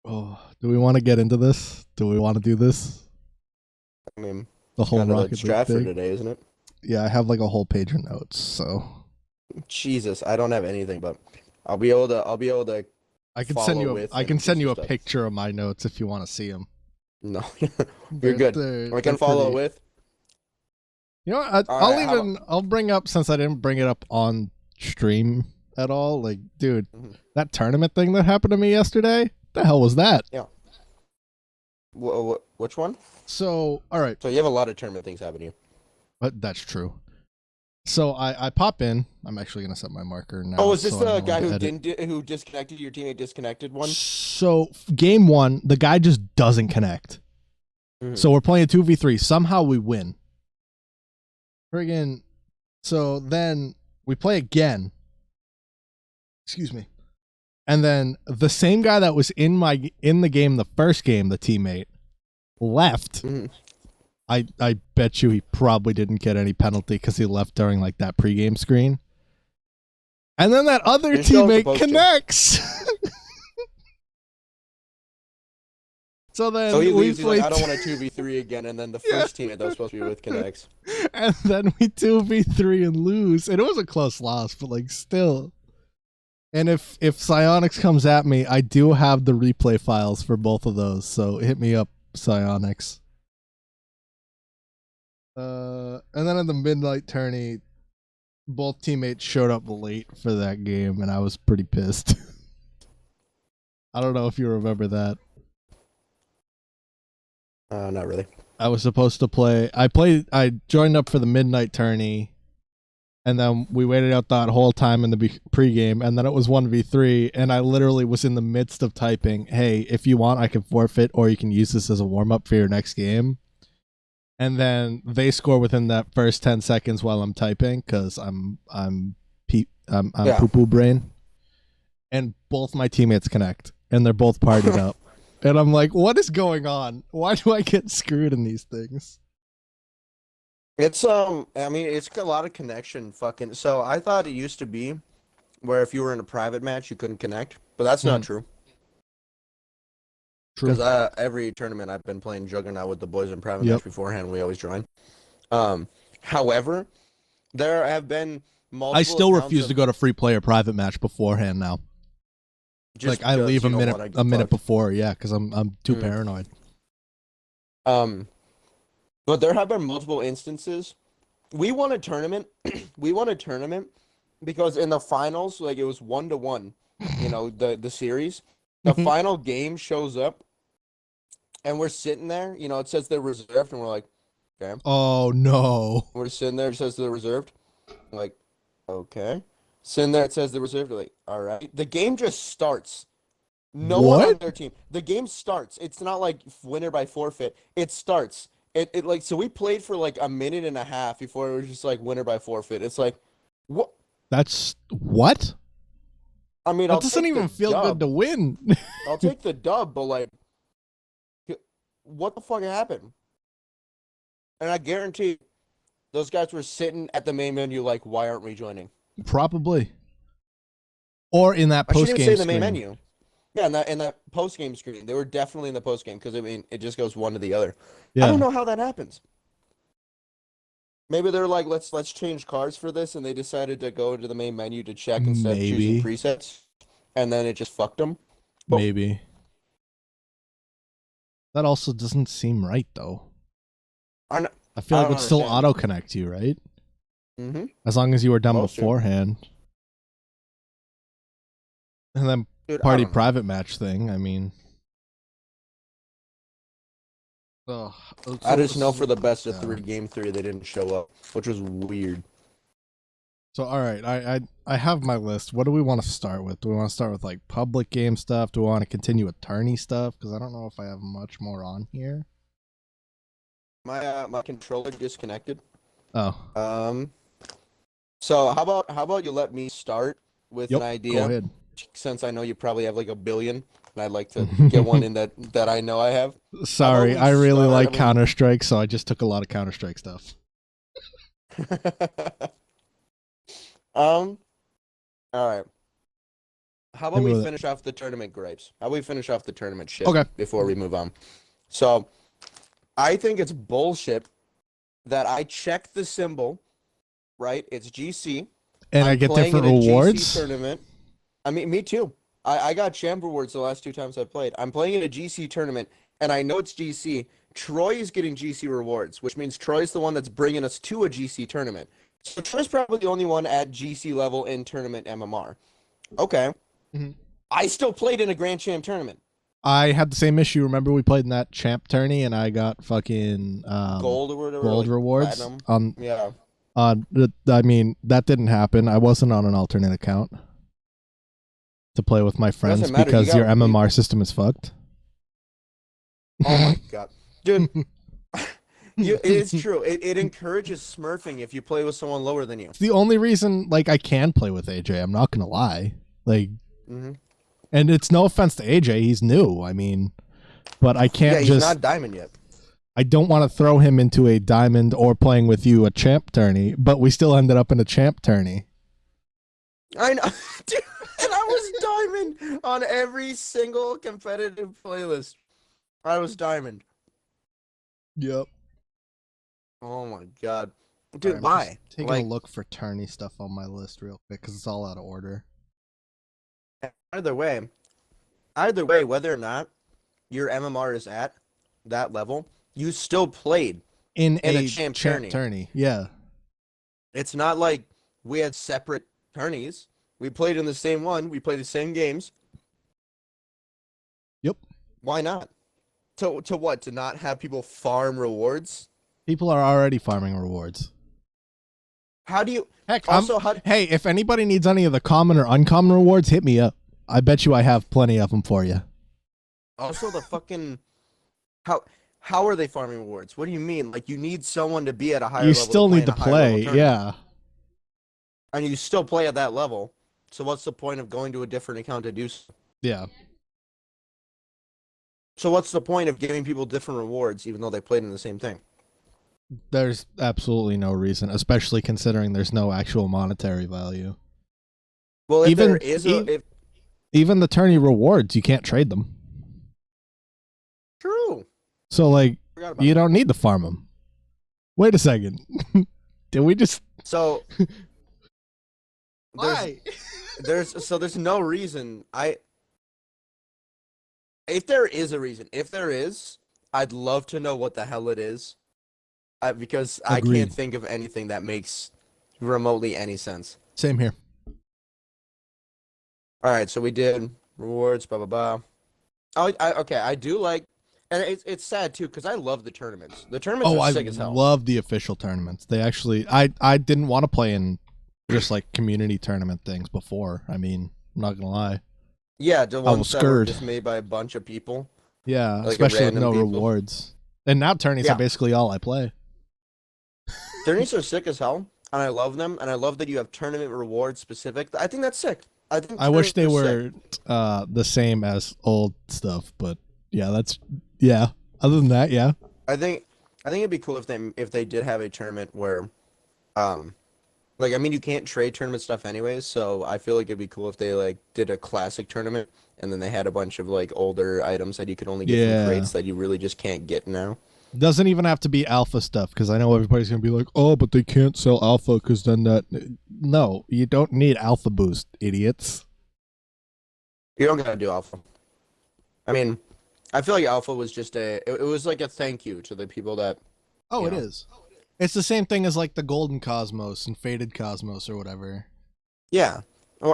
Oh, do we want to get into this? Do we want to do this? I mean, The it's whole kind of the Rocket League strat for thing? today, isn't it? Yeah, I have like a whole page of notes, so Jesus, I don't have anything, but I'll be able to I can send follow you a with I can and do send some you a stuff. picture of my notes if you want to see them. No, you're They're good. they're I they're can follow pretty. with. You know, what, All I'll right, how about? even I'll bring up since I didn't bring it up on stream at all. Like, dude, Mhm. that tournament thing that happened to me yesterday. The hell was that? Yeah. Which one? So, all right, So you have a lot of tournament things happening. but that's true. So I pop in. I'm actually gonna set my marker Oh, now is this so I the know when guy to who edit. who disconnected your teammate disconnected one? So game one, the guy just doesn't connect. Mhm. So we're playing a 2v3. Somehow we win. Friggin' so then we play again. Excuse me. And then the same guy that was in the game, the first game, the teammate, left. Mhm. I bet you he probably didn't get any penalty because he left during like that pregame screen. And then that other You're still teammate supposed to. connects. So So he then we leaves. He's like, played. I don't want a 2v3 again. And then the Yeah. first teammate that was supposed to be with connects. And then we 2v3 and lose. And it was a close loss, but like still. And if Psionics comes at me, I do have the replay files for both of those. So hit me up, Psionics. And then in the midnight tourney, both teammates showed up late for that game, and I was pretty pissed. I don't know if you remember that. Not really. I was supposed to play. I joined up for the midnight tourney, and then we waited out that whole time in the pregame, and then it was 1v3, and I literally was in the midst of typing, hey, if you want, I can forfeit, or you can use this as a warm-up for your next game. And then they score within that first 10 seconds while I'm typing, because I'm Yeah. poo-poo brain. And both my teammates connect, and they're both partied up. And I'm like, what is going on? Why do I get screwed in these things? It's I mean, it's got a lot of connection fucking. So I thought it used to be where if you were in a private match you couldn't connect, but that's not true. True. Because every tournament I've been playing Juggernaut with the boys in private Yep. match beforehand, we always join. However, there have been multiple. I still accounts refuse of to go to free play or private match beforehand now. just Like I because leave you a don't minute wanna get a minute fucked. before, yeah, because I'm too paranoid. But there have been multiple instances. We won a tournament. We won a tournament because in the finals, like it was 1-1. You know, the series. The final game shows up, and we're sitting there. You know, it says they're reserved, and we're like, okay. Oh no. We're sitting there. It says they're reserved. I'm like, okay. Sitting there. It says they're reserved. We're like, all right. The game just starts. No one on What? their team. The game starts. It's not like winner by forfeit. It starts. It like so we played for like a minute and a half before it was just like winner by forfeit. It's like, what? That's what? I mean, That I'll doesn't take the even feel good dub. to win. I'll take the dub, but like, what the fuck happened? And I guarantee those guys were sitting at the main menu like, why aren't we joining? Probably. Or in that I post shouldn't even say game the main screen. menu. Yeah, in that post game screen, they were definitely in the post game because I mean, it just goes one to the other. I don't Yeah. know how that happens. Maybe they're like, let's change cars for this, and they decided to go to the main menu to check instead of choosing Maybe. presets, and then it just fucked them. But Maybe. That also doesn't seem right though. I I feel like it don't would still understand. auto connect you, right? Mm-hmm. As long as you were done Supposed to. beforehand. And then Dude, I party don't know. private match thing, I mean. Ugh. I just know for the best of three, game three, they didn't show up, which was weird. So all right, I have my list. What do we want to start with? Do we want to start with like public game stuff? Do we want to continue with tourney stuff? Because I don't know if I have much more on here. My controller disconnected. Oh, So how about you let me start with yep. an Go idea, ahead. since I know you probably have like a billion, and I'd like to get one in that I know I have. Sorry, we I really start- like I mean- Counter Strike, so I just took a lot of Counter Strike stuff. All right. how Hit about me we with it. finish off the tournament gripes? How about we finish off the tournament shit Okay. before we move on? So, I think it's bullshit that I check the symbol, right? It's GC. And I I'm get playing in different a GC rewards. tournament. I mean, me too. I got champ rewards the last 2 times I played. I'm playing in a GC tournament, and I know it's GC. Troy is getting GC rewards, which means Troy's the one that's bringing us to a GC tournament. So Troy's probably the only one at GC level in tournament MMR. Okay. Mhm. I still played in a Grand Champ tournament. I had the same issue. Remember we played in that champ tourney and I got fucking Gold or whatever, gold like rewards platinum. on Yeah. I mean, that didn't happen. I wasn't on an alternate account to play with my friends Doesn't matter. You because your got MMR system is fucked. Oh my god. Dude, it is true. It encourages smurfing if you play with someone lower than you. It's the only reason like I can play with AJ. I'm not gonna lie. Like, Hmm. and it's no offense to AJ. He's new. I mean, but I can't Yeah, he's just. not diamond yet. I don't want to throw him into a diamond or playing with you a champ tourney, but we still ended up in a champ tourney. I know. Dude, and I was diamond on every single competitive playlist. I was diamond. Yep. Oh my god. Dude, I'm why? just taking Like, a look for tourney stuff on my list real quick because it's all out of order. either way, whether or not your MMR is at that level, you still played In in a a champ tourney. Yeah. It's not like we had separate tourneys. We played in the same one. We played the same games. Yep. Why not? To what? To not have people farm rewards? People are already farming rewards. How do you Heck, also hey, if anybody needs any of the common or uncommon rewards, hit me up. I bet you I have plenty of them for you. also the fucking how are they farming rewards? What do you mean? Like you need someone to be at a higher You level still need in to a higher level play, tournament. yeah. And you still play at that level. So what's the point of going to a different account to do so? Yeah. So what's the point of giving people different rewards even though they played in the same thing? There's absolutely no reason, especially considering there's no actual monetary value. Well, if Even there is even the tourney rewards, you can't trade them. true. So like, Forgot about you that. don't need to farm them. Wait a second. Did we just? So Why? there's no reason if there is a reason, if there is, I'd love to know what the hell it is. Because I Agreed. can't think of anything that makes remotely any sense. Same here. All right, so we did rewards, blah blah blah. Oh, okay, I do like, and it's sad too because I love the tournaments. The tournaments Oh, are I sick as hell. love the official tournaments. They actually, I didn't want to play in just like community tournament things before. I mean, I'm not gonna lie. Yeah, the ones was that were scared. just made by a bunch of people. Yeah, Like especially with random no people. rewards. And now tourneys Yeah. are basically all I play. Tourneys are sick as hell, and I love them, and I love that you have tournament rewards specific. I think that's sick. I wish they tournaments were the same as old stuff, but yeah, yeah. Other than that, yeah. I think it'd be cool if they did have a tournament where, like I mean you can't trade tournament stuff anyways, so I feel like it'd be cool if they like did a classic tournament and then they had a bunch of like older items that you could only get Yeah. from crates that you really just can't get now. Doesn't even have to be alpha stuff because I know everybody's gonna be like, oh, but they can't sell alpha because then that. No, you don't need alpha boost, idiots. You don't gotta do alpha. I mean, I feel like alpha was just it was like a thank you to the people that. Oh, it Yeah. is. It's the same thing as like the golden cosmos and faded cosmos or whatever. Yeah,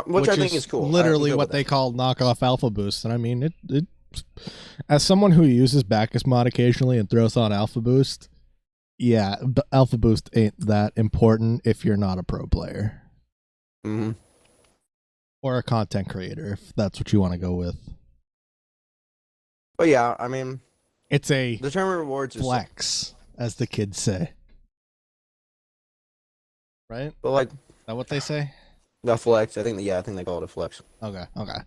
which I think is cool. Literally I'm good what with they that. call knockoff alpha boost. And I mean, it as someone who uses Bacchus mod occasionally and throws on alpha boost, yeah, the alpha boost ain't that important if you're not a pro player Mm-hmm. or a content creator, if that's what you want to go with. But yeah, I mean, It's a the tournament rewards is sick. flex, as the kids say. Right? Is But like that what they say? the flex, I think they call it a flex. Okay. That's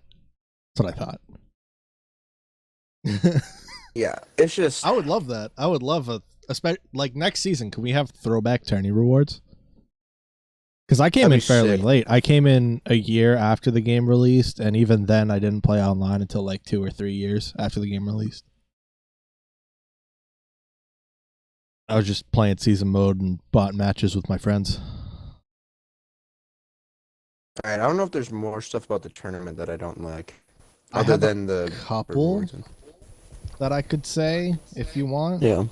what I thought. Yeah, it's just I would love that. I would love like next season. Can we have throwback tourney rewards? Because I came That'd in be fairly sick. late. I came in a year after the game released, and even then, I didn't play online until like 2 or 3 years after the game released. I was just playing season mode and bought matches with my friends. All right, I don't know if there's more stuff about the tournament that I don't like, I other have a than the couple rewards. that I could say if you want. Yeah.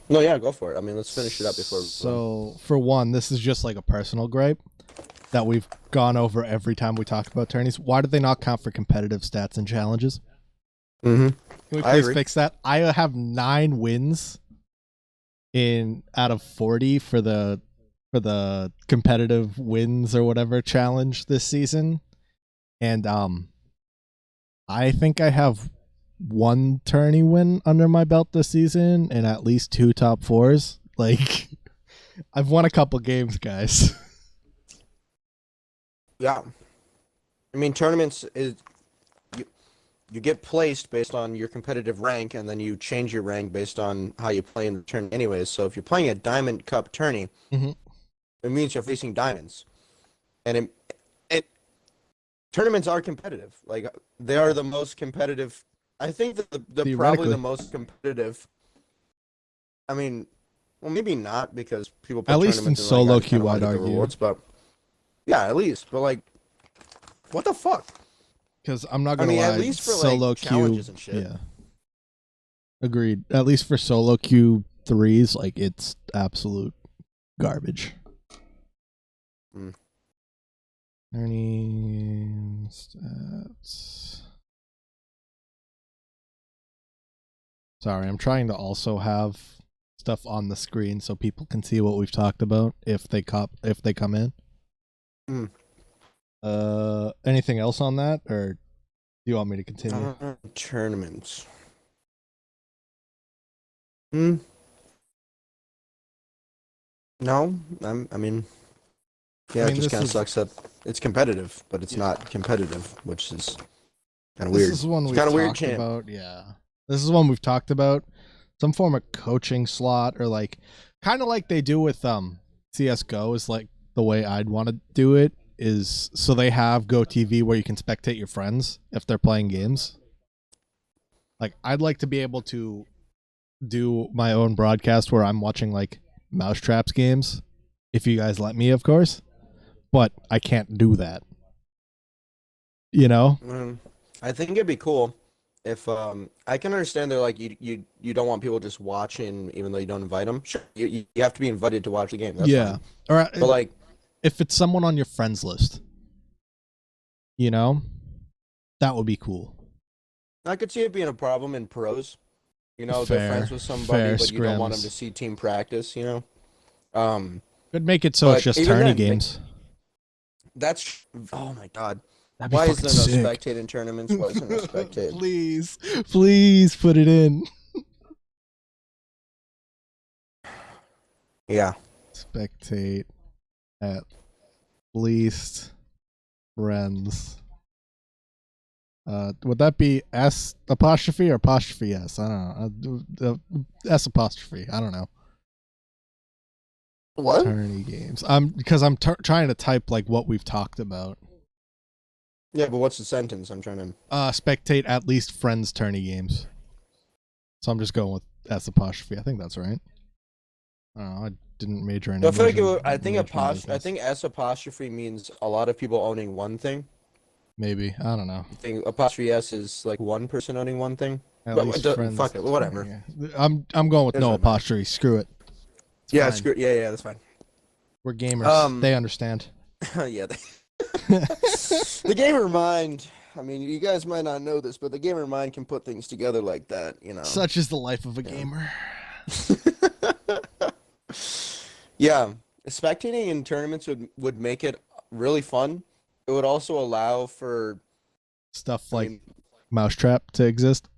No, yeah, go for it. I mean, let's finish it up before. So, for one, this is just like a personal gripe that we've gone over every time we talk about tourneys. Why do they not count for competitive stats and challenges? Mm-hmm. Can we I please agree. fix that? I have 9 wins in out of 40 for the competitive wins or whatever challenge this season, and I think I have 1 tourney win under my belt this season and at least 2 top 4s. Like, I've won a couple games, guys. Yeah. I mean, tournaments is you get placed based on your competitive rank, and then you change your rank based on how you play in the tournament anyways. So if you're playing a Diamond Cup tourney, Mhm. it means you're facing diamonds. And it tournaments are competitive. Like, they are the most competitive. I think that the probably Theoretically, the most competitive. I mean, well, maybe not, because people at put least in tournaments and like, I solo just kind queue, of want I'd to get the argue, rewards, but yeah, at least. But like, what the fuck? because I'm not I gonna mean, at lie, least for solo like queue, challenges and shit. yeah, agreed. At least for solo queue threes, like it's absolute garbage. Mm. Learning stats. Sorry, I'm trying to also have stuff on the screen so people can see what we've talked about if they come in. Mm. Anything else on that, or do you want me to continue? Tournaments. Hmm. No, I mean, yeah, I it mean, just this kind of is sucks that it's competitive, but it's yeah. not competitive, which is kind of This weird. is one It's we've kind of weird, talked champ. about. Yeah, this is one we've talked about. Some form of coaching slot, or like kind of like they do with CS:GO is like the way I'd want to do it is so they have Go TV where you can spectate your friends if they're playing games. Like I'd like to be able to do my own broadcast where I'm watching like Mousetraps games, if you guys let me, of course. But I can't do that. You know? I think it'd be cool if I can understand they're like you don't want people just watching even though you don't invite them. Sure, you have to be invited to watch the game. That's Yeah. fine. Or But like, if it's someone on your friends list, you know, that would be cool. I could see it being a problem in pros. You know, they're friends Fair, with somebody, fair but you don't want them to scrims. see team practice. You know, um, Could make it so it's but just even tourney then, like, games. that's oh my god. That'd be Why is fucking there no sick. spectating tournaments? Why is there no spectating? Please, please put it in. Yeah. Spectate at least friends. Would that be S apostrophe or apostrophe S? I don't know. S apostrophe. I don't know. What? Tourney games. Because I'm trying to type like what we've talked about. Yeah, but what's the sentence? I'm trying to. Spectate at least friends tourney games. So I'm just going with S apostrophe. I think that's right. I don't know. I didn't major in I feel English. like I think Major in I business. think S apostrophe means a lot of people owning one thing. Maybe. I don't know. I think apostrophe S is like one person owning one thing. At But least friends. fuck it, whatever. I'm going with It doesn't no really matter. apostrophe. Screw it. It's Yeah, fine. screw. Yeah, that's fine. We're gamers. Um, They understand. yeah. The gamer mind. I mean, you guys might not know this, but the gamer mind can put things together like that. You know. Such is the life of a Yeah. gamer. Yeah, spectating in tournaments would make it really fun. It would also allow for, Stuff I like mean, Mousetrap to exist.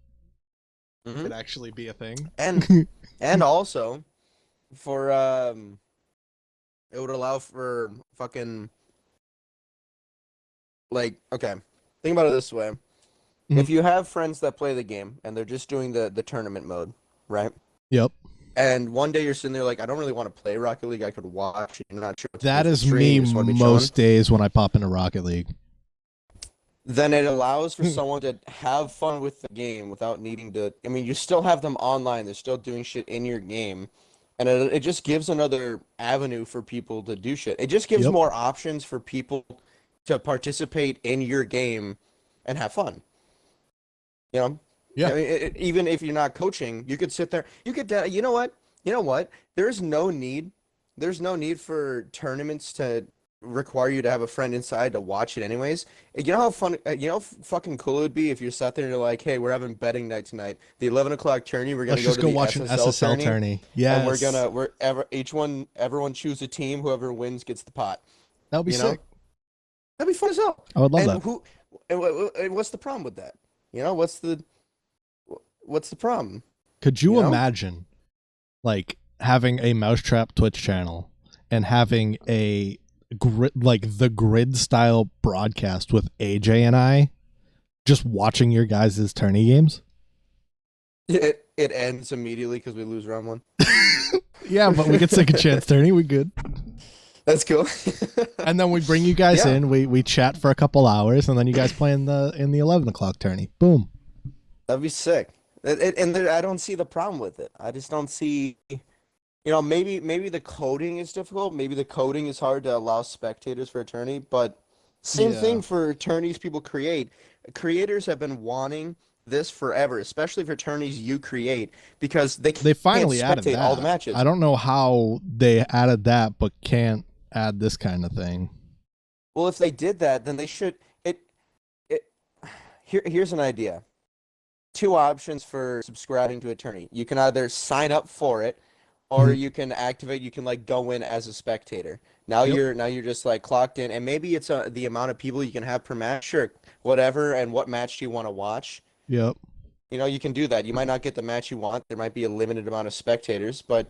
mhm. Could actually be a thing. and also for it would allow for fucking like, okay, think about it this way. Mhm. If you have friends that play the game and they're just doing the tournament mode, right? Yep. And one day you're sitting there like, I don't really want to play Rocket League. I could watch. You're not sure what to do That with the is stream. me You just want to be chilling. most days when I pop into Rocket League. Then it allows for someone to have fun with the game without needing to. I mean, you still have them online. They're still doing shit in your game, and it just gives another avenue for people to do shit. It just gives Yep. more options for people to participate in your game and have fun. You know, Yeah. I mean, even if you're not coaching, you could sit there. You could. You know what? You know what? There's no need. There's no need for tournaments to require you to have a friend inside to watch it anyways. You know how fun, you know how fucking cool it would be if you sat there and you're like, hey, we're having betting night tonight. The 11 o'clock tourney, we're gonna Let's go just to go the watch an SSL SSL tourney, tourney. and Yes. everyone choose a team. Whoever wins gets the pot. That would be You know, sick. that'd be fun as hell. I would love And that. and what's the problem with that? You know, what's the problem? Could you You know? imagine like having a Mousetrap Twitch channel and having a the grid style broadcast with AJ and I just watching your guys' tourney games? It ends immediately because we lose round one. Yeah, but we get second chance tourney. We good. That's cool. And then we bring you guys Yeah. in. We chat for a couple hours, and then you guys play in the 11 o'clock tourney. Boom. That'd be sick. I don't see the problem with it. I just don't see, maybe the coding is difficult. Maybe the coding is hard to allow spectators for a tourney, but same Yeah. thing for tourneys people create. Creators have been wanting this forever, especially for tourneys you create, because they They finally can't added spectate that. all the matches. I don't know how they added that, but can't add this kind of thing. Well, if they did that, then they should. Here's an idea. Two options for subscribing to a tourney. You can either sign up for it, or Mhm. you can activate. You can like go in as a spectator. Now Yep. you're just like clocked in, and maybe it's the amount of people you can have per match. Sure, whatever. And what match do you want to watch? Yep. You can do that. You might not get the match you want. There might be a limited amount of spectators, but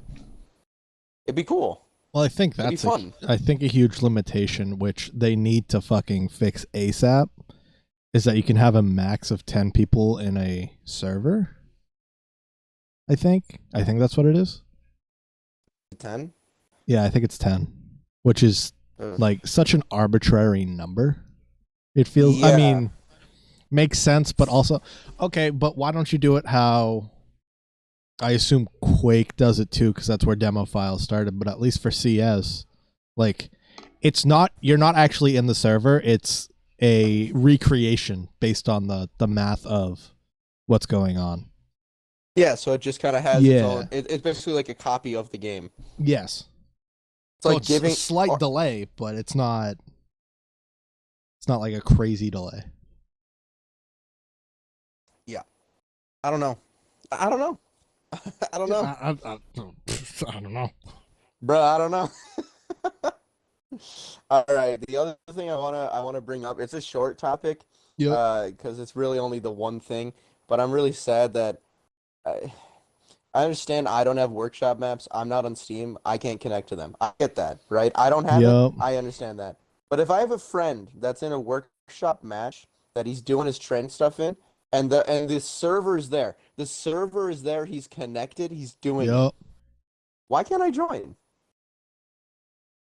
it'd be cool. Well, I think It'd be that's fun. I think a huge limitation, which they need to fucking fix ASAP, is that you can have a max of 10 people in a server. I think that's what it is. 10. Yeah, I think it's 10, which is Ugh. like such an arbitrary number. It feels, I Yeah. mean, makes sense, but also, okay, but why don't you do it how I assume Quake does it too, because that's where demo files started, but at least for CS, like, you're not actually in the server, it's a recreation based on the math of what's going on. Yeah, so it just kind of has Yeah. its own. It's basically like a copy of the game. Yes. It's So like it's giving a slight or- delay, but it's not like a crazy delay. I don't know. I don't know. I don't know, I don't know. bro. I don't know. All right. The other thing I wanna bring up. It's a short topic. Yep. Because it's really only the one thing. But I'm really sad that I understand I don't have workshop maps. I'm not on Steam. I can't connect to them. I get that, right? I don't have it. Yep. I understand that. But if I have a friend that's in a workshop match that he's doing his trend stuff in, and the server is there, he's connected, he's doing it. Yep. Why can't I join?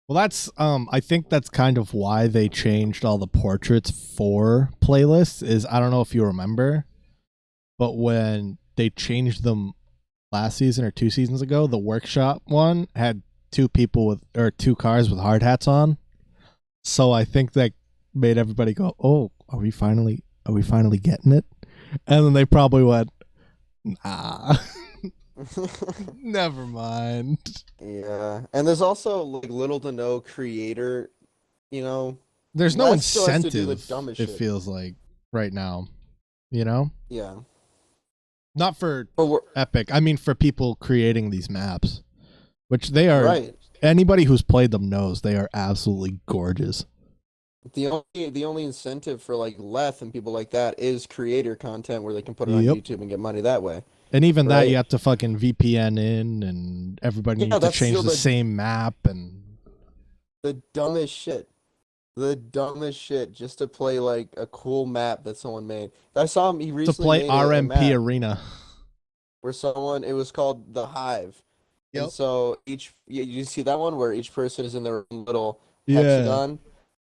Well, that's I think that's kind of why they changed all the portraits for playlists. Is I don't know if you remember, but when they changed them last season or 2 seasons ago, the workshop one had two cars with hard hats on. So I think that made everybody go, "Oh, are we finally getting it?" And then they probably went, "Nah, never mind." Yeah, and there's also like little to no creator, you know. There's no Les still has to do the incentive. dumbest It shit. feels like right now, you know, Yeah, not for but we're Epic. I mean, for people creating these maps, which they are. right. Anybody who's played them knows they are absolutely gorgeous. The only incentive for like Leth and people like that is creator content where they can put it on Yep. YouTube and get money that way. And even that, Right. you have to fucking VPN in, and everybody Yeah, needs to that's change still the the- same map. And The dumbest shit. The dumbest shit just to play like a cool map that someone made. I saw him. He to recently play made a RMP map Arena. where it was called The Hive, And Yep. so you see that one where each person is in their own little Yeah. hexagon,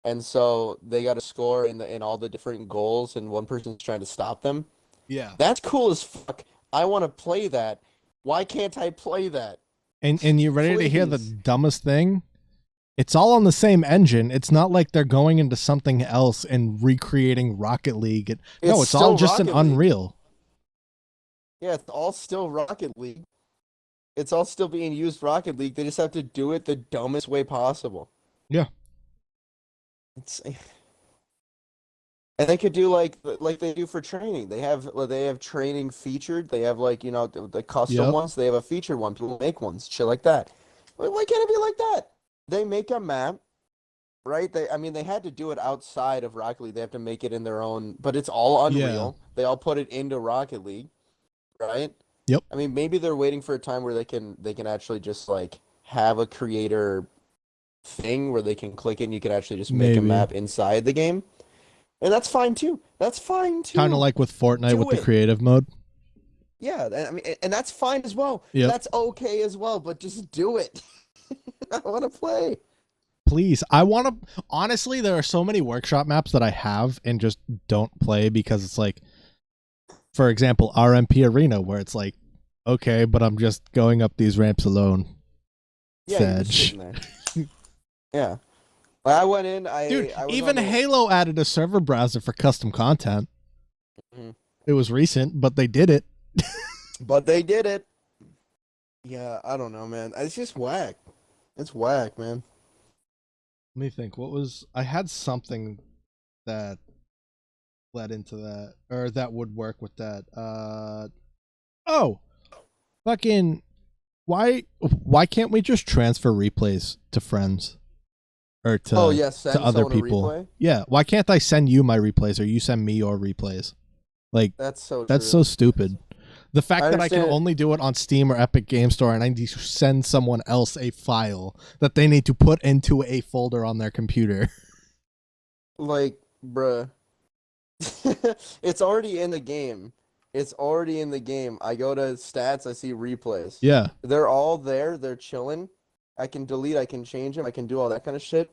and so they got to score in all the different goals, and one person's trying to stop them. Yeah. That's cool as fuck. I want to play that. Why can't I play that? And you ready to hear the Please. dumbest thing? It's all on the same engine. It's not like they're going into something else and recreating Rocket League. No, It's it's all still just an Rocket League. Unreal. Yeah, it's all still Rocket League. It's all still being used Rocket League. They just have to do it the dumbest way possible. Yeah. It's and they could do like they do for training. They have training featured. They have like the custom Yep. ones. They have a featured one. People make ones, shit like that. Why can't it be like that? They make a map, right? They had to do it outside of Rocket League. They have to make it in their own, but it's all Yeah. Unreal. They all put it into Rocket League, right? Yep. I mean, maybe they're waiting for a time where they can actually just like have a creator thing where they can click it and you can actually just make a Maybe. map inside the game. And that's fine too. That's fine Kind of too. like with Fortnite with Do the it. creative mode. Yeah, and that's fine as well. Yep. That's okay as well, but just do it. I want to play. Please. I want to. Honestly, there are so many workshop maps that I have and just don't play because it's like, for example, RMP Arena, where it's like, okay, but I'm just going up these ramps alone. Yeah, you're just Sedge. sitting there. Yeah. I went in. Dude, I was even on the, Halo added a server browser for custom content. Mhm. It was recent, but they did it. But they did it. Yeah, I don't know, man. It's just whack. It's whack, man. Let me think. What was I had something that led into that or that would work with that. Oh, fucking why can't we just transfer replays to friends or Oh to yeah, send other someone a people? replay. Yeah, why can't I send you my replays or you send me your replays? Like That's so that's true. so stupid. The I fact that I can understand. only do it on Steam or Epic Game Store and I need to send someone else a file that they need to put into a folder on their computer. Like, bruh. It's already in the game. It's already in the game. I go to stats, I see replays. Yeah. They're all there. They're chilling. I can delete, I can change them, I can do all that kind of shit.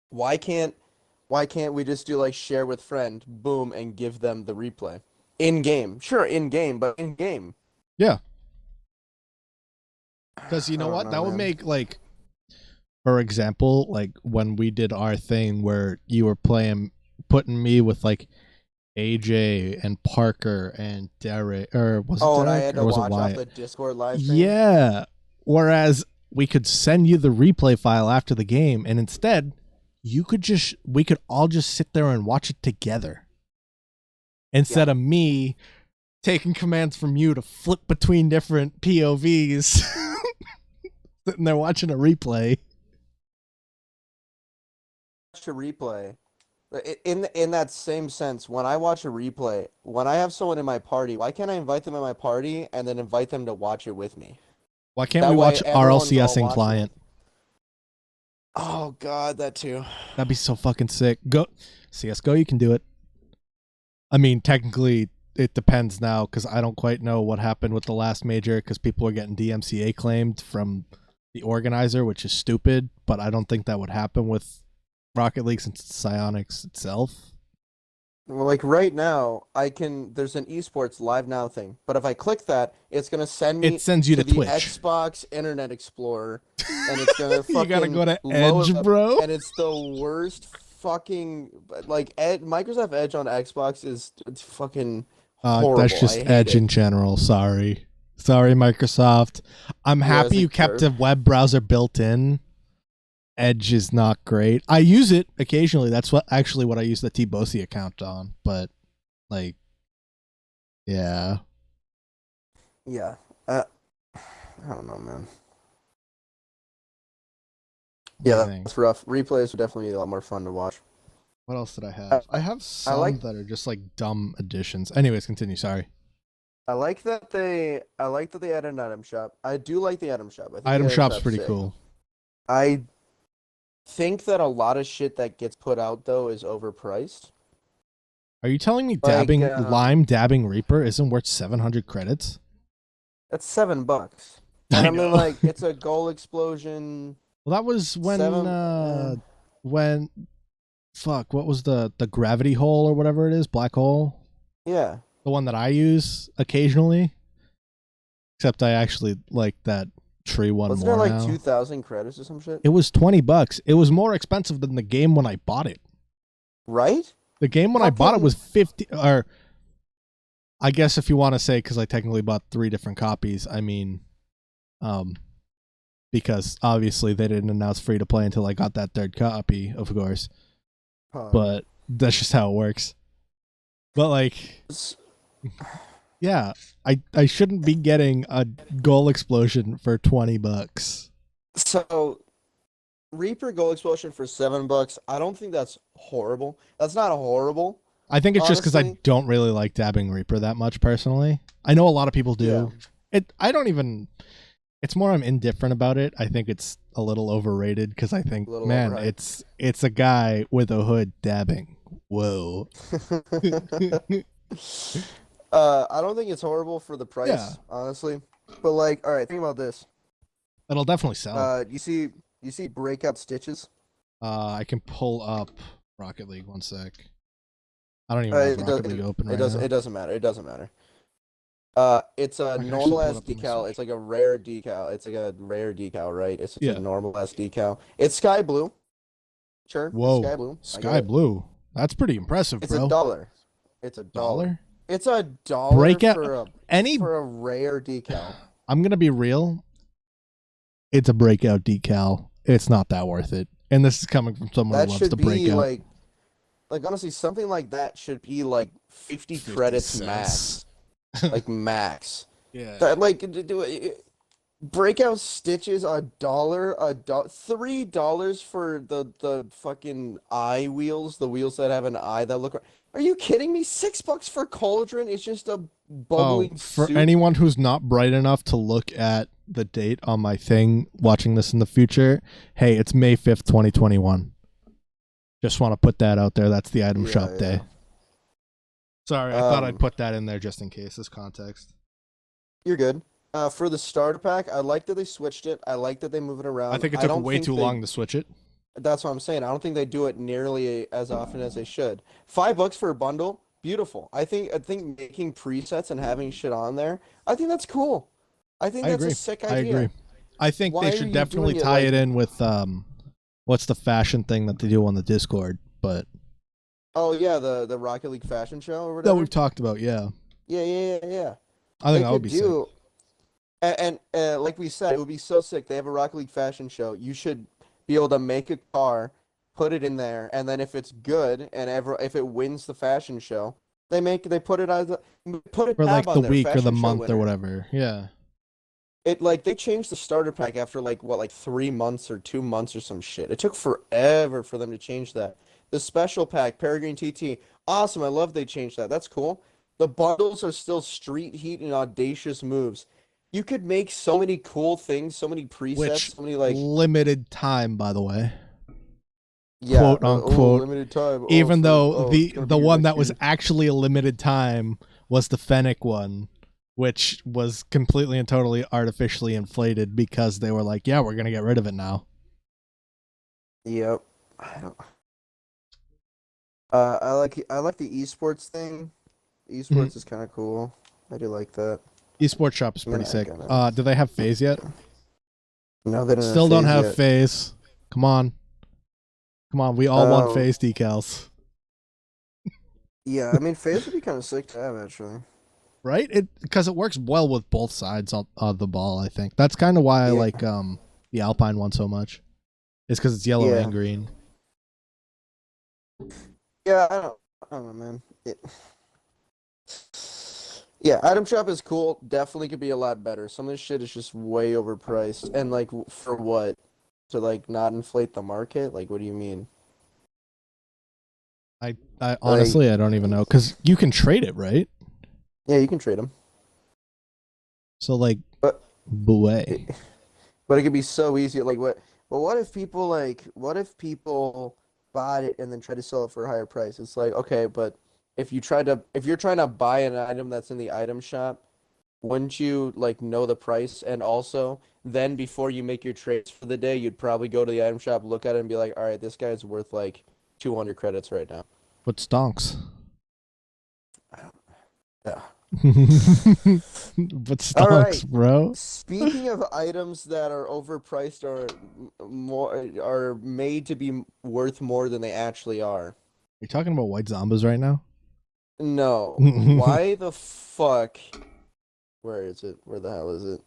Why can't why can't we just do like share with friend, boom, and give them the replay? In game. Sure, in game, but in game. Yeah. Because you I know don't what? know, That would man. make like, for example, like when we did our thing where you were putting me with like AJ and Parker and Derek, or was it Oh, and I Derek had or to was it watch off Wyatt? the Discord live stream. Yeah. Whereas we could send you the replay file after the game, and instead we could all just sit there and watch it together instead Yeah. of me taking commands from you to flip between different POVs. Sitting there watching a replay. Watch a replay. In that same sense, when I watch a replay, when I have someone in my party, why can't I invite them in my party and then invite them to watch it with me? Why can't That we way watch everyone's all RLCS in watching it. client? Oh God, that too. That'd be so fucking sick. Go CS:GO, you can do it. I mean, technically, it depends now because I don't quite know what happened with the last major because people are getting DMCA claimed from the organizer, which is stupid. But I don't think that would happen with Rocket League since it's Psyonix itself. Well, like right now, there's an esports live now thing, but if I click that, it's gonna send It me sends you to to the Twitch. Xbox Internet Explorer, and it's gonna You gotta fucking go to load Edge, up, bro. and it's the worst fucking like Microsoft Edge on Xbox is it's fucking That's horrible. I just hate Edge it. in general. Sorry, Microsoft. I'm Yeah, happy it's you like kept a web browser built in. Edge is not great. I use it occasionally. That's what I use the T-Bosi account on. But like, yeah, yeah. I don't know, man. let me Yeah, think. that's rough. Replays would definitely be a lot more fun to watch. What else did I I, have? I have I some like that are just like dumb additions. Anyways, continue. Sorry. I like that they added an item shop. I do like the item shop. I think the Item item shop's shop's pretty sick. cool. I think that a lot of shit that gets put out though is overpriced. Are you telling me Like Lime Dabbing Reaper isn't worth 700 credits? that's $7. And I I mean, know. like, it's a goal explosion. Well, that was Seven. when fuck, what was the gravity hole or whatever it is, black hole, Yeah. the one that I use occasionally. Except I actually like that tree one Wasn't it more like now. 2,000 credits or some shit? It was $20. It was more expensive than the game when I bought it. Right? The game when I bought it Fucking. was 50, or I guess if you want to say, because I technically bought 3 different copies, I mean, um, because obviously they didn't announce free to play until I got that third copy, of course. Pog. But that's just how it works. But like, yeah, I shouldn't be getting a goal explosion for $20. So, Reaper Gold Explosion for $7. I don't think that's horrible. That's not horrible, I think it's just because I honestly. don't really like dabbing Reaper that much personally. I know a lot of people Yeah. do. I don't even. It's more I'm indifferent about it. I think it's a little overrated because I think, A little man, overhyped. it's a guy with a hood dabbing. Whoa. I don't think it's horrible for the Yeah, price, honestly. But like, all right, think about this. it'll definitely sell. You see breakout stitches? I can pull up Rocket League 1 sec. I don't even have It does. Rocket League open It right does. now. It doesn't matter. It doesn't matter. It's a I can actually normal pull it ass up on my decal. Switch. It's like a rare decal. It's like a rare decal, right? It's just a Yeah. normal ass decal. It's sky blue. Sure, it's Whoa. sky blue. I get Sky it. blue. That's pretty impressive, It's a bro. dollar. It's a dollar. Dollar. It's a dollar Breakout. for a Any. rare decal. I'm gonna be real. It's a breakout decal. It's not that worth it. And this is coming from someone who That loves should to break be out. like honestly, something like that should be like 50 50 credits cents. max. Like max. Yeah. That like breakout stitches $3 for the fucking eye wheels, the wheels that have an eye that look. Are you kidding me? $6 for cauldron is just a Oh, bubbling for soup. anyone who's not bright enough to look at the date on my thing watching this in the future, hey, it's May 5th, 2021. Just want to put that out there. That's the item shop day. Yeah. Sorry, I thought I'd Um, put that in there just in case as context. you're good. For the starter pack, I like that they switched it. I like that they move it I around. think it I took don't way think too they. long to switch it. That's what I'm saying. I don't think they do it nearly as often as they should. $5 for a bundle, beautiful. I think making presets and having shit on there, I think that's cool. I think I that's a agree. sick I agree. idea. I think Why they are should you definitely doing it tie like? it in with what's the fashion thing that they do on the Discord, but Oh yeah, the Rocket League fashion show or that we've whatever. talked about, yeah. Yeah. I think They that would could be sick. do, and like we said, it would be so sick. They have a Rocket League fashion show. You should be able to make a car, put it in there, and then if it's good and ever if it wins the fashion show, they put it as put a For tab like the on there, week or the fashion show month or winner. whatever. Yeah. It like they changed the starter pack after like what like 3 months or 2 months or some shit. It took forever for them to change that. The special pack, Peregrine TT, awesome. I love they changed that. That's cool. The bundles are still street heat and audacious moves. You could make so many cool things, so many presets, Which so many like limited time, by the way. yeah, Quote oh unquote. limited time. Even though It's the gonna the be here one next that was year. actually a limited time was the Fennec one, which was completely and totally artificially inflated because they were like, yeah, we're gonna get rid of it now. Yep. I don't. I like the esports thing. Mhm. Esports is kind of cool. I do like that. Esports shop is I mean, pretty I sick. gotta. Do they have phase yet? No, they don't have Still don't phase have yet. phase. Come on. Come on, we all want Um, phase decals. yeah, I mean, phase would be kind of sick to have actually. Right? It because it works well with both sides of the ball, I think. That's kind of why I Yeah, like the Alpine one so much. Is because it's yellow and yeah, green. yeah. I don't know, man. Yeah, item shop is cool. Definitely could be a lot better. Some of this shit is just way overpriced, and like for what? To like not inflate the market? Like, what do you mean? I Like, honestly I don't even know because you can trade it, right? yeah, you can trade them, So like, but boy. it, but it could be so easy. Like, what? But what if people like? What if people bought it and then tried to sell it for a higher price? It's like, okay, but if you're trying to buy an item that's in the item shop, wouldn't you like know the price? And also, then before you make your trades for the day, you'd probably go to the item shop, look at it, and be like, all right, this guy's worth like 200 credits right now. What stonks? Yeah. What All right. stonks, bro? Speaking of items that are overpriced or more are made to be worth more than they actually are. You're talking about white zombas right now? No. Why the fuck? Where is it? Where the hell is it?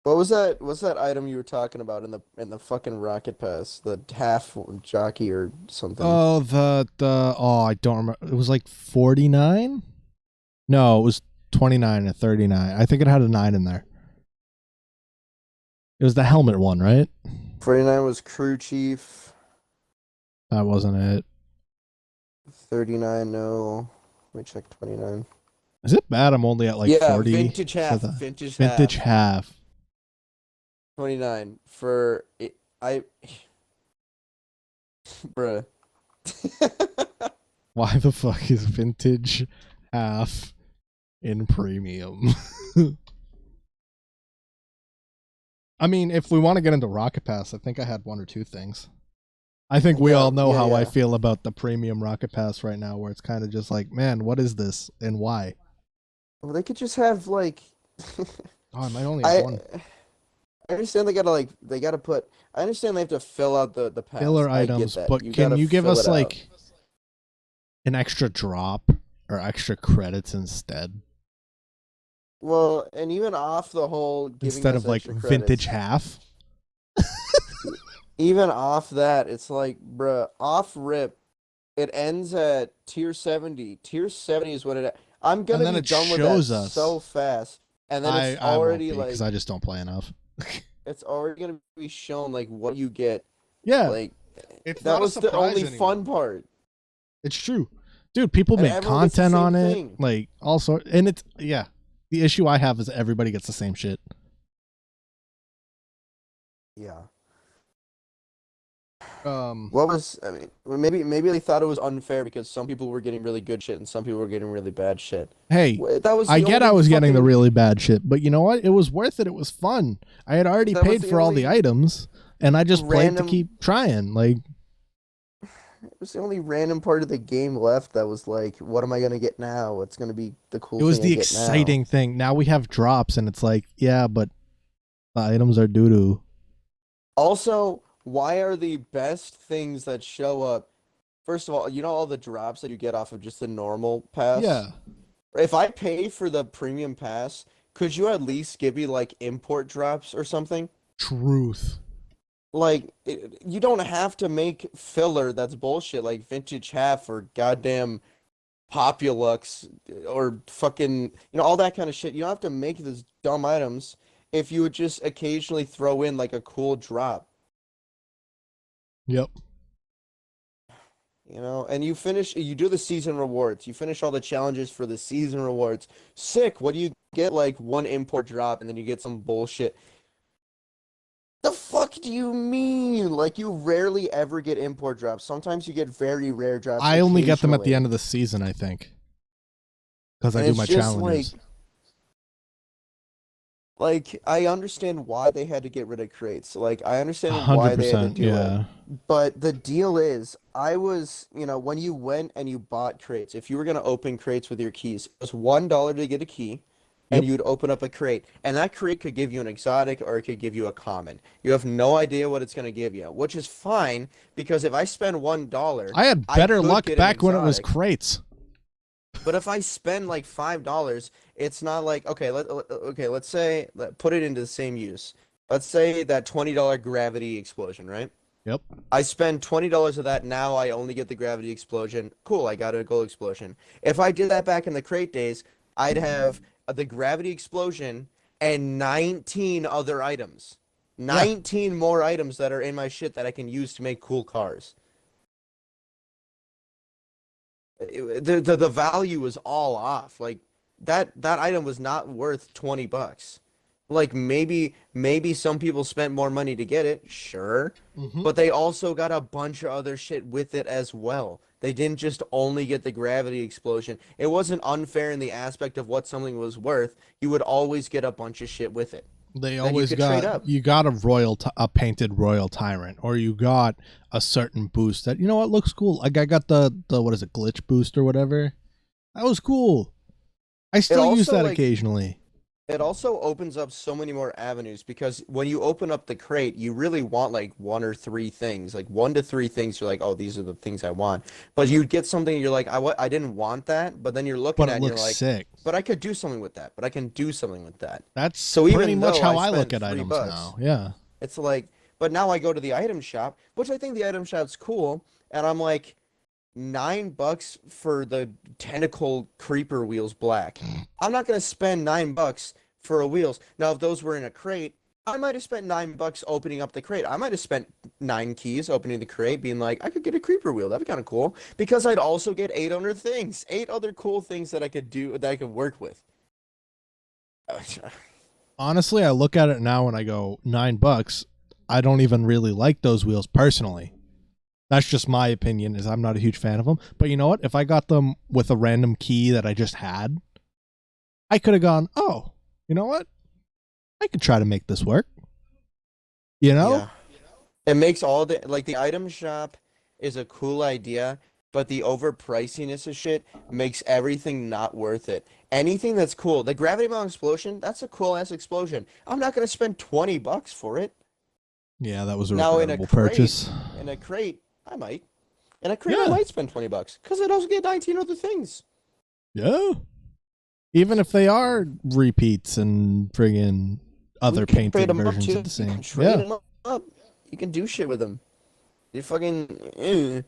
What was that? What's that item you were talking about in the fucking rocket pass? The half jockey or something. Oh, I don't remember. It was like 49? No, it was 29 or 39. I think it had a 9 in there. It was the helmet one, right? 49 was crew chief. That wasn't it. 39, no. Let me check 29. Is it bad I'm only at like Yeah, 40 vintage for half. the Vintage half. half? 29 for it, I bruh. Why the fuck is vintage half in premium? I mean, if we want to get into Rocket Pass, I think I had one or two things. I think we all know how I yeah. feel about the premium Rocket Pass right now, where it's kind of just like, man, what is this and why? Well, they could just have like Oh, I might only have I one. I understand they gotta put I understand they have to fill out the pass. Filler I get items, that. but You can gotta you give fill us it out. like an extra drop or extra credits instead? Well, and even off the whole giving Instead us of like extra vintage credits, half? even off that, it's like, bruh, off rip, it ends at tier 70. Tier 70 is what it. I'm And gonna then be it done with that shows us. so fast, and then it's I won't already be because like I just don't play enough. it's already gonna be shown like what you get. Yeah, Like it's that not a was the surprise only fun anymore. part, It's true, dude. People and make everyone gets the content same on it, thing. like all sort. And it's yeah. The issue I have is everybody gets the same shit. Yeah. Um. What was I mean? Maybe they thought it was unfair because some people were getting really good shit and some people were getting really bad shit. Hey, That was I the get I only was getting the fucking. really bad shit, but you know what? It was worth it. It was fun. I had already That was paid the for all the only items, and I just played to random. keep trying. Like It was the only random part of the game left that was like, what am I gonna get now? What's gonna be the cool it was thing I the get now? exciting thing. Now we have drops, and it's like, yeah, but the items are doo doo. Also, why are the best things that show up? First of all, you know all the drops that you get off of just the normal pass? Yeah, If I pay for the premium pass, could you at least give me like import drops or something? truth. Like, you don't have to make filler that's bullshit like vintage half or goddamn Populux or fucking, all that kind of shit. You don't have to make those dumb items if you would just occasionally throw in like a cool drop, Yep. and you do the season rewards. You finish all the challenges for the season rewards. Sick. What do you get? Like one import drop and then you get some bullshit. The fuck do you mean? Like you rarely ever get import drops. Sometimes you get very rare drops I only get them at the end occasionally. of the season, I think, because I And do it's my just like challenges. I understand why they had to get rid of crates. Like I understand hundred why they had to percent. do it. Yeah. But the deal is, I was, when you went and you bought crates, if you were gonna open crates with your keys, it was $1 to get a key, and Yep. you'd open up a crate, and that crate could give you an exotic or it could give you a common. You have no idea what it's gonna give you, which is fine because if I spend $1, I had I better could luck get an back when it was exotic. crates. But if I spend like $5, it's not like let's say put it into the same use. Let's say that $20 gravity explosion, right? Yep. I spend $20 of that. Now I only get the gravity explosion. Cool, I got a gold explosion. If I did that back in the crate days, I'd have the gravity explosion and 19 other items. Yeah. 19 more items that are in my shit that I can use to make cool cars. The value was all off. Like that item was not worth $20. Like maybe some people spent more money to get it, sure, Hmm. but they also got a bunch of other shit with it as well. They didn't just only get the gravity explosion. It wasn't unfair in the aspect of what something was worth. You would always get a bunch of shit with it They that you always could trade got up. you got a painted royal tyrant, or you got a certain boost that you know what looks cool. Like I got the what is it, glitch boost or whatever. That was cool. I It still use also that like occasionally. it also opens up so many more avenues because when you open up the crate, you really want like one or three things, like one to three things. You're like, oh, these are the things I want. But you get something, you're like, I didn't want that. But then you're looking But it at, it and you're looks like, sick. but I could do something with that. But I can do something with that. That's So pretty even much though how I I look spent at three items bucks, now. Yeah. it's like, but now I go to the item shop, which I think the item shop's cool, and I'm like, $9 for the tentacle creeper wheels black. I'm not gonna spend $9 for a wheels. Now, if those were in a crate, I might have spent $9 opening up the crate. I might have spent 9 keys opening the crate, being like, I could get a creeper wheel. That'd be kind of cool. Because I'd also get 8 other things, 8 other cool things that I could do that I could work with. Honestly, I look at it now and I go, $9. I don't even really like those wheels personally. That's just my opinion, is I'm not a huge fan of them. But you know what? If I got them with a random key that I just had, I could have gone, oh, you know what? I could try to make this work. You know? Yeah. It makes all the item shop is a cool idea, but the overpriciness of shit makes everything not worth it. Anything that's cool, the gravity bomb explosion, that's a cool ass explosion. I'm not gonna spend $20 for it. Yeah, that was a Now regrettable purchase. in a crate, I might. In a crate, I Yeah. might spend $20 because I'd also get 19 other things. Yeah. Even if they are repeats and friggin' You other can trade painted them up versions of too. the You can same. trade Yeah. them up. You can do shit with them. You fucking.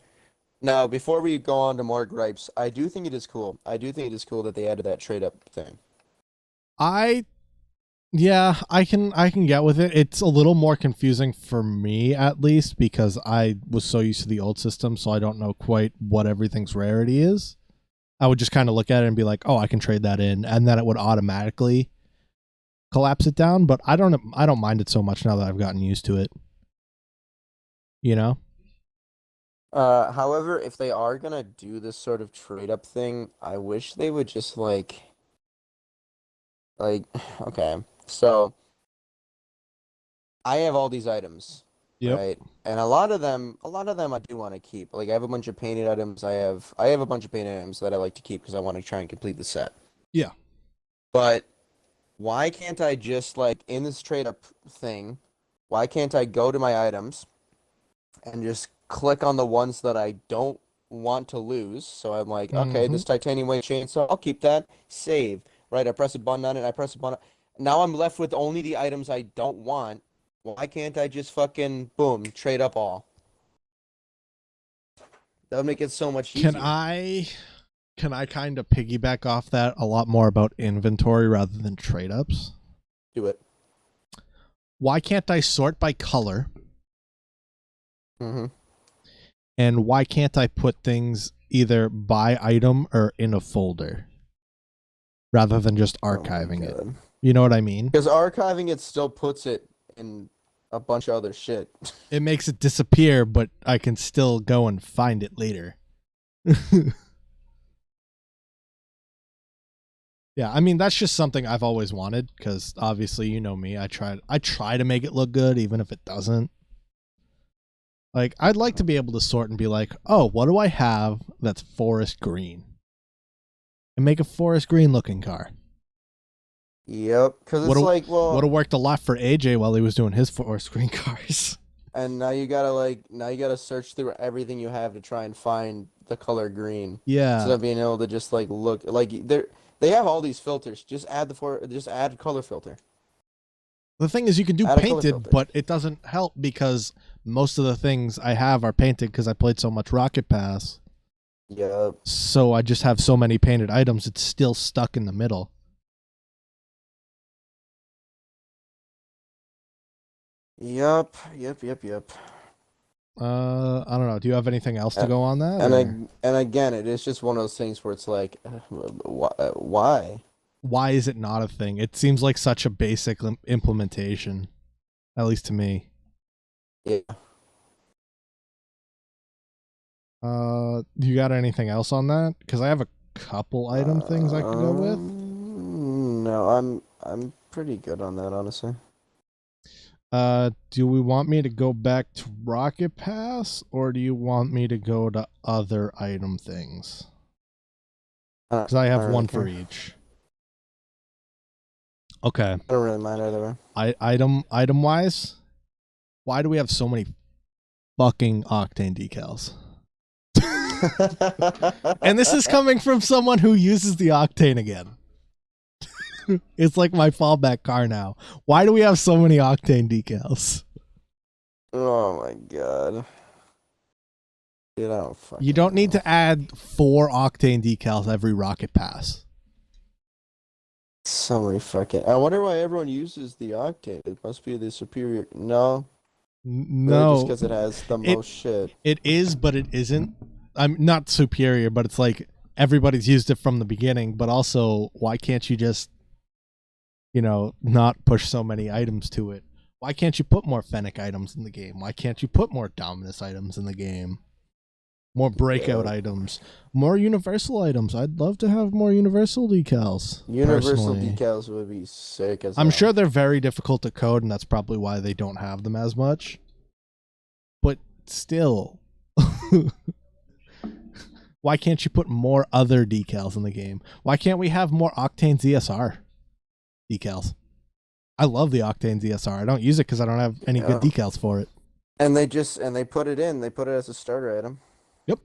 Now, before we go on to more gripes, I do think it is cool. I do think it is cool that they added that trade up thing. I Yeah, I can get with it. It's a little more confusing for me at least because I was so used to the old system, so I don't know quite what everything's rarity is. I would just kind of look at it and be like, "Oh, I can trade that in," and then it would automatically collapse it down, but I don't mind it so much now that I've gotten used to it, you know? However, if they are gonna do this sort of trade up thing, I wish they would just like, okay. So I have all these items, Yep. right? And a lot of them I do want to keep. Like I have a bunch of painted items. I have a bunch of painted items that I like to keep because I want to try and complete the set. Yeah. But why can't I just like in this trade up thing, why can't I go to my items and just click on the ones that I don't want to lose? So I'm like, okay, Mhm. this titanium weight chainsaw, I'll keep that. Save. Right, I press a button on it, I press a button. Now I'm left with only the items I don't want. Why can't I just fucking boom, trade up all? That would make it so much Can easier. I can I kind of piggyback off that a lot more about inventory rather than trade ups? Do it. Why can't I sort by color? Mm-hmm. And why can't I put things either by item or in a folder rather than just Oh my archiving it? god. You know what I mean? Because archiving it still puts it in a bunch of other shit. It makes it disappear, but I can still go and find it later. Yeah, I mean that's just something I've always wanted because obviously you know me. I try to make it look good even if it doesn't. Like I'd like to be able to sort and be like, oh, what do I have that's forest green, and make a forest green looking car. Yep. Because Would it's have like, would well, have worked a lot for AJ while he was doing his forest green cars. and now you gotta search through everything you have to try and find the color green. Instead Yeah. of being able to just like look like they have all these filters. Just add color filter. The thing is, you can do Add a color painted, filter. but it doesn't help because most of the things I have are painted because I played so much Rocket Pass. Yep. So I just have so many painted items, it's still stuck in the middle. Yep. Yep. Yep. Yep. I don't know. Do you have anything else to And go on that, and or and again, it is just one of those things where it's like, why? why is it not a thing? It seems like such a basic implementation, at least to me. Yeah. You got anything else on that? Because I have a couple item things I could go with. No, I'm pretty good on that, honestly. Do we want me to go back to Rocket Pass, or do you want me to go to other item things? Because I have don't really one for care. each. Okay. I don't really mind either way. Item wise, why do we have so many fucking Octane decals? And this is coming from someone who uses the Octane again. It's like my fallback car now. Why do we have so many Octane decals? Oh my god. Dude, I don't fucking You don't need know. to add 4 Octane decals every Rocket Pass. So many fucking. I wonder why everyone uses the Octane. It must be the superior. No, really, just No, because it has the it most shit. it is, but it isn't. I'm not superior, but it's like everybody's used it from the beginning. But also, why can't you just, not push so many items to it? Why can't you put more Fennec items in the game? Why can't you put more Dominus items in the game? More breakout items, more universal items. I'd love to have more universal decals. Universal personally. decals would be sick as I'm hell. sure they're very difficult to code, and that's probably why they don't have them as much. But still, why can't you put more other decals in the game? Why can't we have more Octane ZSR decals? I love the Octane ZSR. I don't use it because I don't have any good decals for it. And they put it in. They put it as a starter item. Yep.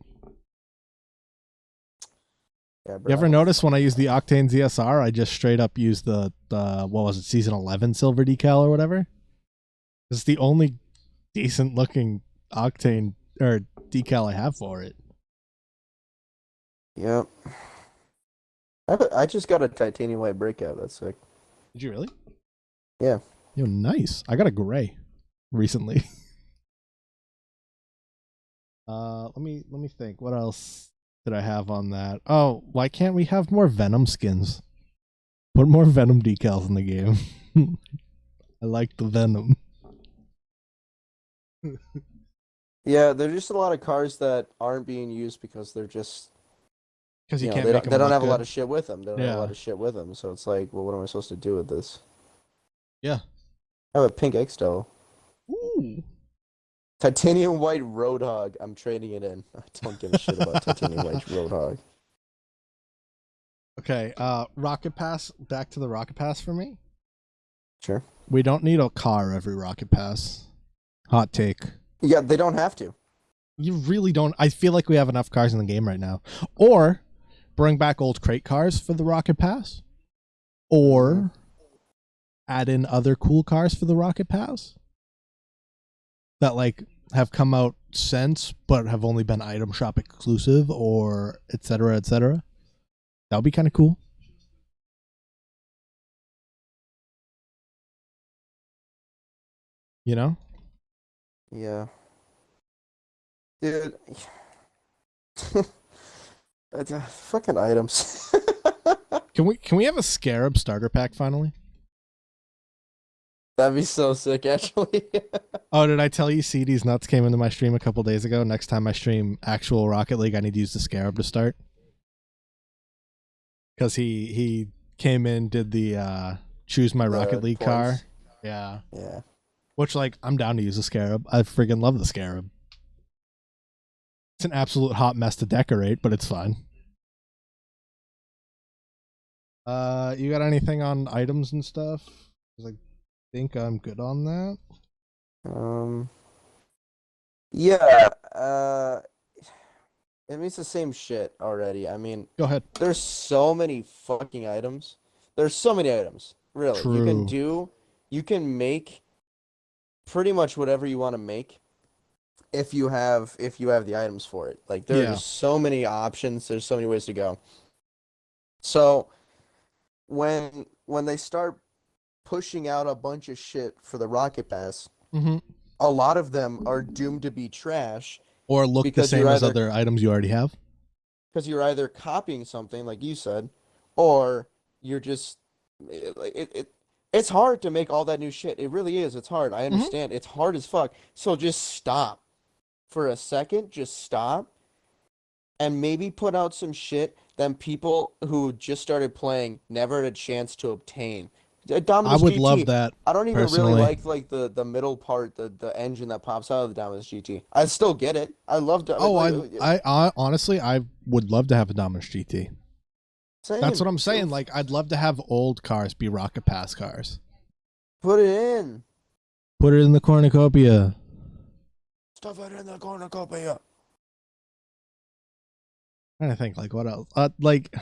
Yeah, bro. You ever notice when I use the Octane ZSR, I just straight up use the what was it, season 11 silver decal or whatever? It's the only decent looking Octane or decal I have for it. Yep. I just got a titanium white breakout. That's sick. Did you really? Yeah. Yo, nice. I got a gray recently. Let me think. What else did I have on that? Oh, why can't we have more Venom skins? Put more Venom decals in the game. I like the Venom. Yeah, there's just a lot of cars that aren't being used because they're just Because you you know can't they make don't them they don't look have a lot good. of shit with them. They don't have a lot of shit with them. So it's like, well, what am I supposed to do with this? Yeah. I have a pink X-Style. Ooh. Titanium white Roadhog. I'm trading it in. I don't give a shit about titanium white Roadhog. Okay, Rocket Pass. Back to the Rocket Pass for me. Sure. We don't need a car every Rocket Pass. Hot take. Yeah, they don't have to. You really don't. I feel like we have enough cars in the game right now. Or bring back old crate cars for the Rocket Pass. Or add in other cool cars for the Rocket Pass that like have come out since but have only been item shop exclusive, or etc. etc. That would be kind of cool. You know? Yeah. Dude. Fucking items. Can we have a Scarab starter pack finally? That'd be so sick, actually. Oh, did I tell you CD's Nuts came into my stream a couple days ago? Next time I stream actual Rocket League, I need to use the Scarab to start. Because he came in, did the choose my Rocket League points. car. Yeah. Yeah. Which, like, I'm down to use the Scarab. I friggin' love the Scarab. It's an absolute hot mess to decorate, but it's fine. You got anything on items and stuff? 'Cause I think I'm good on that. Yeah, it means the same shit already. I mean, Go ahead. there's so many fucking items. There's so many items. Really. True. You can make pretty much whatever you want to make if you have the items for it. Like there's so many options, there's so many ways to go. So when they start pushing out a bunch of shit for the Rocket Pass, a lot of them are doomed to be trash. Or look the same as other items you already have. Because you're either copying something, like you said, or you're just it's hard to make all that new shit. It really is. It's hard. I Hmm. understand. It's hard as fuck. So just stop for a second. Just stop and maybe put out some shit that people who just started playing never had a chance to obtain. I Dominus would love GT. that I don't even really personally. like the middle part, the engine that pops out of the Dominus GT. I still get it. I love Oh, I honestly, I would love to have a Dominus GT. That's what same. I'm saying. Like, I'd love to have old cars be Rocket Pass cars. Put it in. Put it in the cornucopia. Stuff it in the cornucopia. Trying to think, like, what else? Like,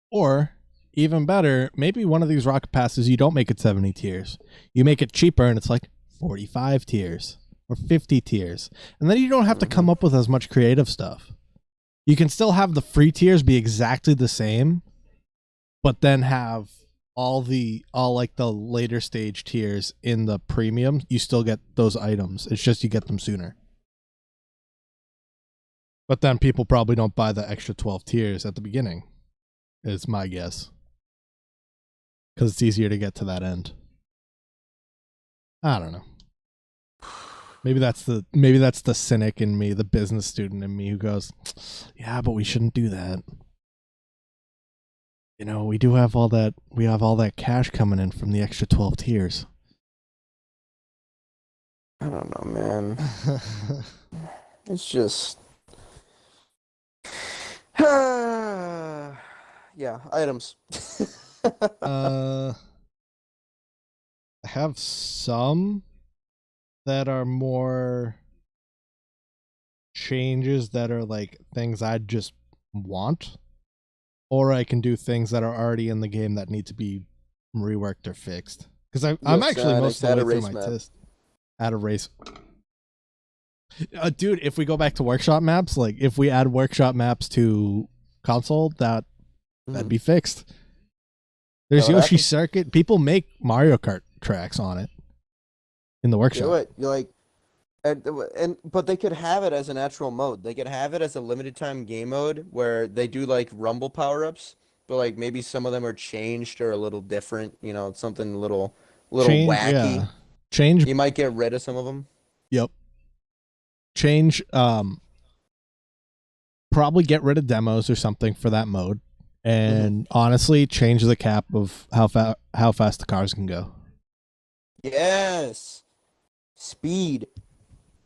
or even better, maybe one of these Rocket Passes, you don't make it 70 tiers. You make it cheaper, and it's like 45 tiers or 50 tiers, and then you don't have to come up with as much creative stuff. You can still have the free tiers be exactly the same, but then have all like the later stage tiers in the premium. You still get those items. It's just you get them sooner. But then people probably don't buy the extra 12 tiers at the beginning, is my guess. Because it's easier to get to that end. I don't know. Maybe that's the cynic in me, the business student in me who goes, yeah, but we shouldn't do that. You know, we have all that cash coming in from the extra 12 tiers. I don't know, man. It's just yeah, items. I have some that are more changes that are like things I just want, or I can do things that are already in the game that need to be reworked or fixed. Because I'm actually most of the way through my test. Add a race. Dude, if we go back to workshop maps, like if we add workshop maps to console, that'd be fixed. There's Yoshi Circuit. People make Mario Kart tracks on it in the workshop. Do it. You're like, but they could have it as a natural mode. They could have it as a limited time game mode where they do like rumble power ups, but like maybe some of them are changed or a little different. You know, something little wacky. Yeah. Change. You might get rid of some of them. Yep. Change. Probably get rid of demos or something for that mode, and honestly, change the cap of how fast the cars can go. Yes. Speed.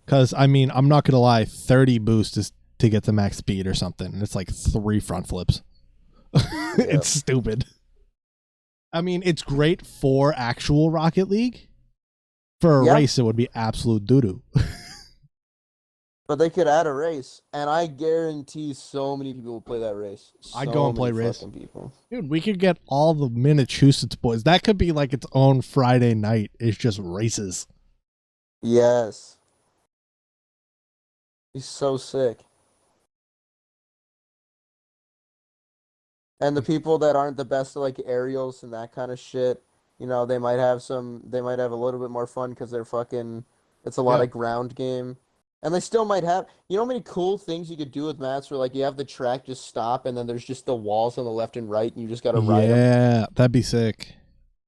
Because I mean, I'm not gonna lie, 30 boost is to get to max speed or something, and it's like 3 front flips. It's stupid. I mean, it's great for actual Rocket League. For a race, it would be absolute doo-doo. But they could add a race, and I guarantee so many people will play that race. I'd go and play race. People. Dude, we could get all the Massachusetts boys. That could be like its own Friday night. It's just races. Yes. He's so sick. And the people that aren't the best at like aerials and that kind of shit, you know, they might have a little bit more fun because it's a lot of ground game. And they still might have, you know how many cool things you could do with maps where like you have the track just stop and then there's just the walls on the left and right and you just gotta ride them. Yeah, that'd be sick.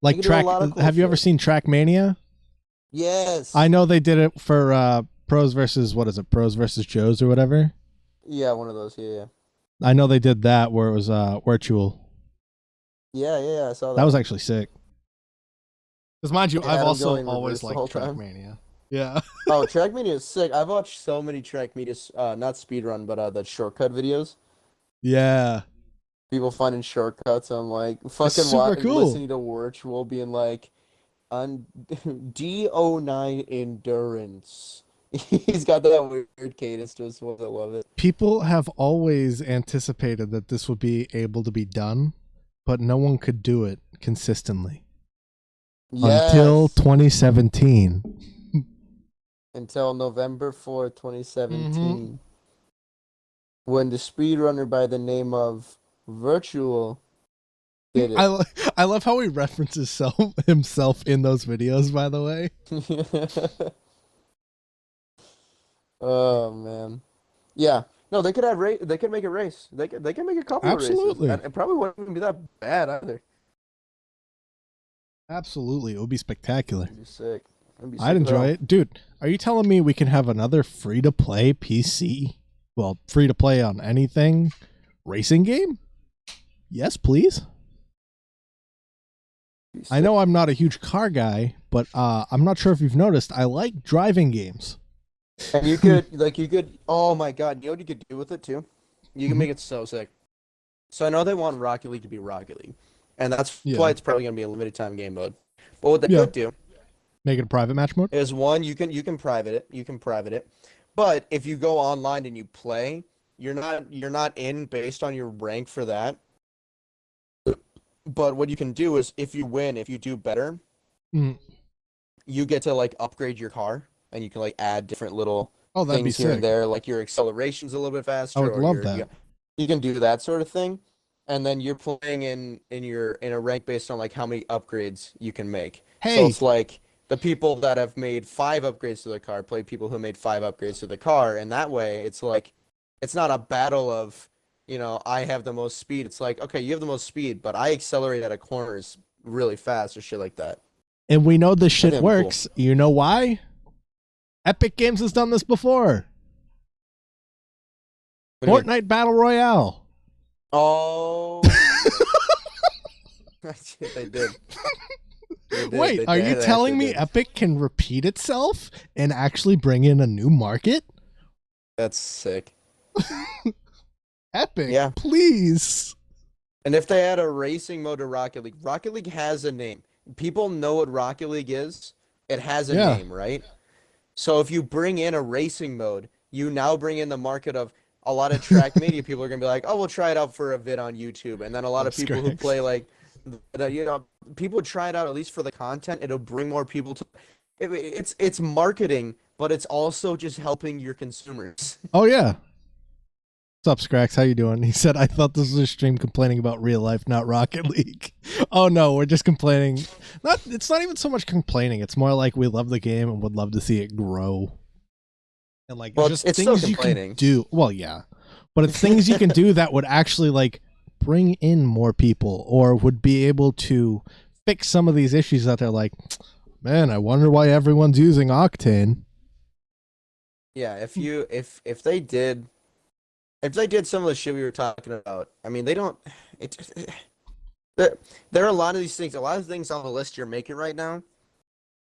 Like track, have you ever seen Trackmania? Yes. I know they did it for Pros versus Joes or whatever. Yeah, one of those. Yeah. I know they did that where it was virtual. Yeah, I saw that. That was actually sick. Because mind you, I've also always liked Trackmania. Yeah. Oh, Trackmania is sick. I've watched so many Trackmanias, not speedrun, but the shortcut videos. Yeah. People finding shortcuts. I'm like fucking listening to Virtual being like, on D09 endurance. He's got that weird cadence to his voice. I love it. People have always anticipated that this would be able to be done, but no one could do it consistently. Yes. Until 2017. Until November 4th, 2017. When the speedrunner by the name of Virtual did it. I love how he references himself in those videos, by the way. Oh, man. Yeah, No, they could make a race. They can make a couple of races. Absolutely. And it probably wouldn't even be that bad either. Absolutely. It would be spectacular. That'd be sick. That'd be I'd sick as enjoy hell. it. Dude, are you telling me we can have another free to play PC? Well, free to play on anything racing game? Yes, please. Be I sick. know I'm not a huge car guy, but I'm not sure if you've noticed, I like driving games. And you could oh my god, you know what you could do with it too? You can Mhm. make it so sick. So I know they want Rocket League to be Rocket League. And that's Yeah. why it's probably gonna be a limited time game mode. But what they Yeah. could do Make it a private match mode? is one, you can private it. You can private it. But if you go online and you play, you're not in based on your rank for that. But what you can do is if you win, if you do better, Mm. you get to like upgrade your car and you can like add different little Oh, that'd be things here and sick. there, like your acceleration's a little bit I faster would or love your that. you can do that sort of thing. And then you're playing in a rank based on like how many upgrades you can make. So Hey, it's like the people that have made 5 upgrades to the car play people who made 5 upgrades to the car, and that way it's like it's not a battle of, I have the most speed. It's like, okay, you have the most speed, but I accelerate out of corners really fast or shit like that. and we know this I think shit that'd be cool. works. You know why? Epic Games has done this before. What do you mean? Fortnite Battle Royale. Oh, shit, they did. They did. Wait, They are you did. They telling actually me did. Epic can repeat itself and actually bring in a new market? That's sick. Epic, Yeah. please. And if they add a racing mode to Rocket League has a name. People know what Rocket League is. It has a Yeah. name, right? So if you bring in a racing mode, you now bring in the market of a lot of track media people are gonna be like, oh, we'll try it out for a vid on YouTube, and then a lot of That's people who great. play like, people try it out at least for the content. It'll bring more people to. It's marketing, but it's also just helping your consumers. Oh yeah. What's up, Scrax? How you doing? He said, I thought this was a stream complaining about real life, not Rocket League. Oh no, we're just complaining. It's not even so much complaining. It's more like we love the game and would love to see it grow. And like Well, just it's still things you can complaining. do. Well, yeah. But it's things you can do that would actually like bring in more people or would be able to fix some of these issues that they're like, man, I wonder why everyone's using Octane. Yeah, if they did some of the shit we were talking about, I mean, they don't. It, there are a lot of these things. A lot of things on the list you're making right now.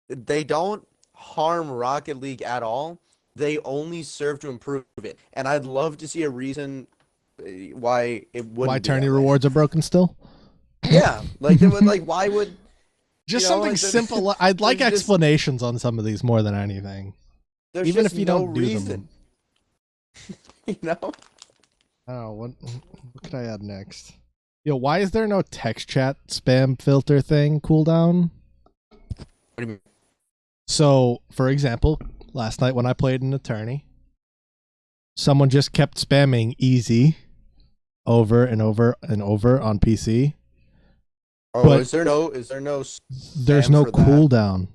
They don't harm Rocket League at all. They only serve to improve it. And I'd love to see a reason why it wouldn't Why be tourney that way. rewards are broken still? Yeah, like they would like why would Just you know, something like, there- simple. I'd like there's just- explanations on some of these more than anything. there's Even just if you no don't do reason, them. you know? Oh, what could I add next? Yo, why is there no text chat spam filter thing cooldown? What do you mean? So, for example, last night when I played an attorney, someone just kept spamming easy over and over and over on PC. Oh, But is there no there's spam no for that? cooldown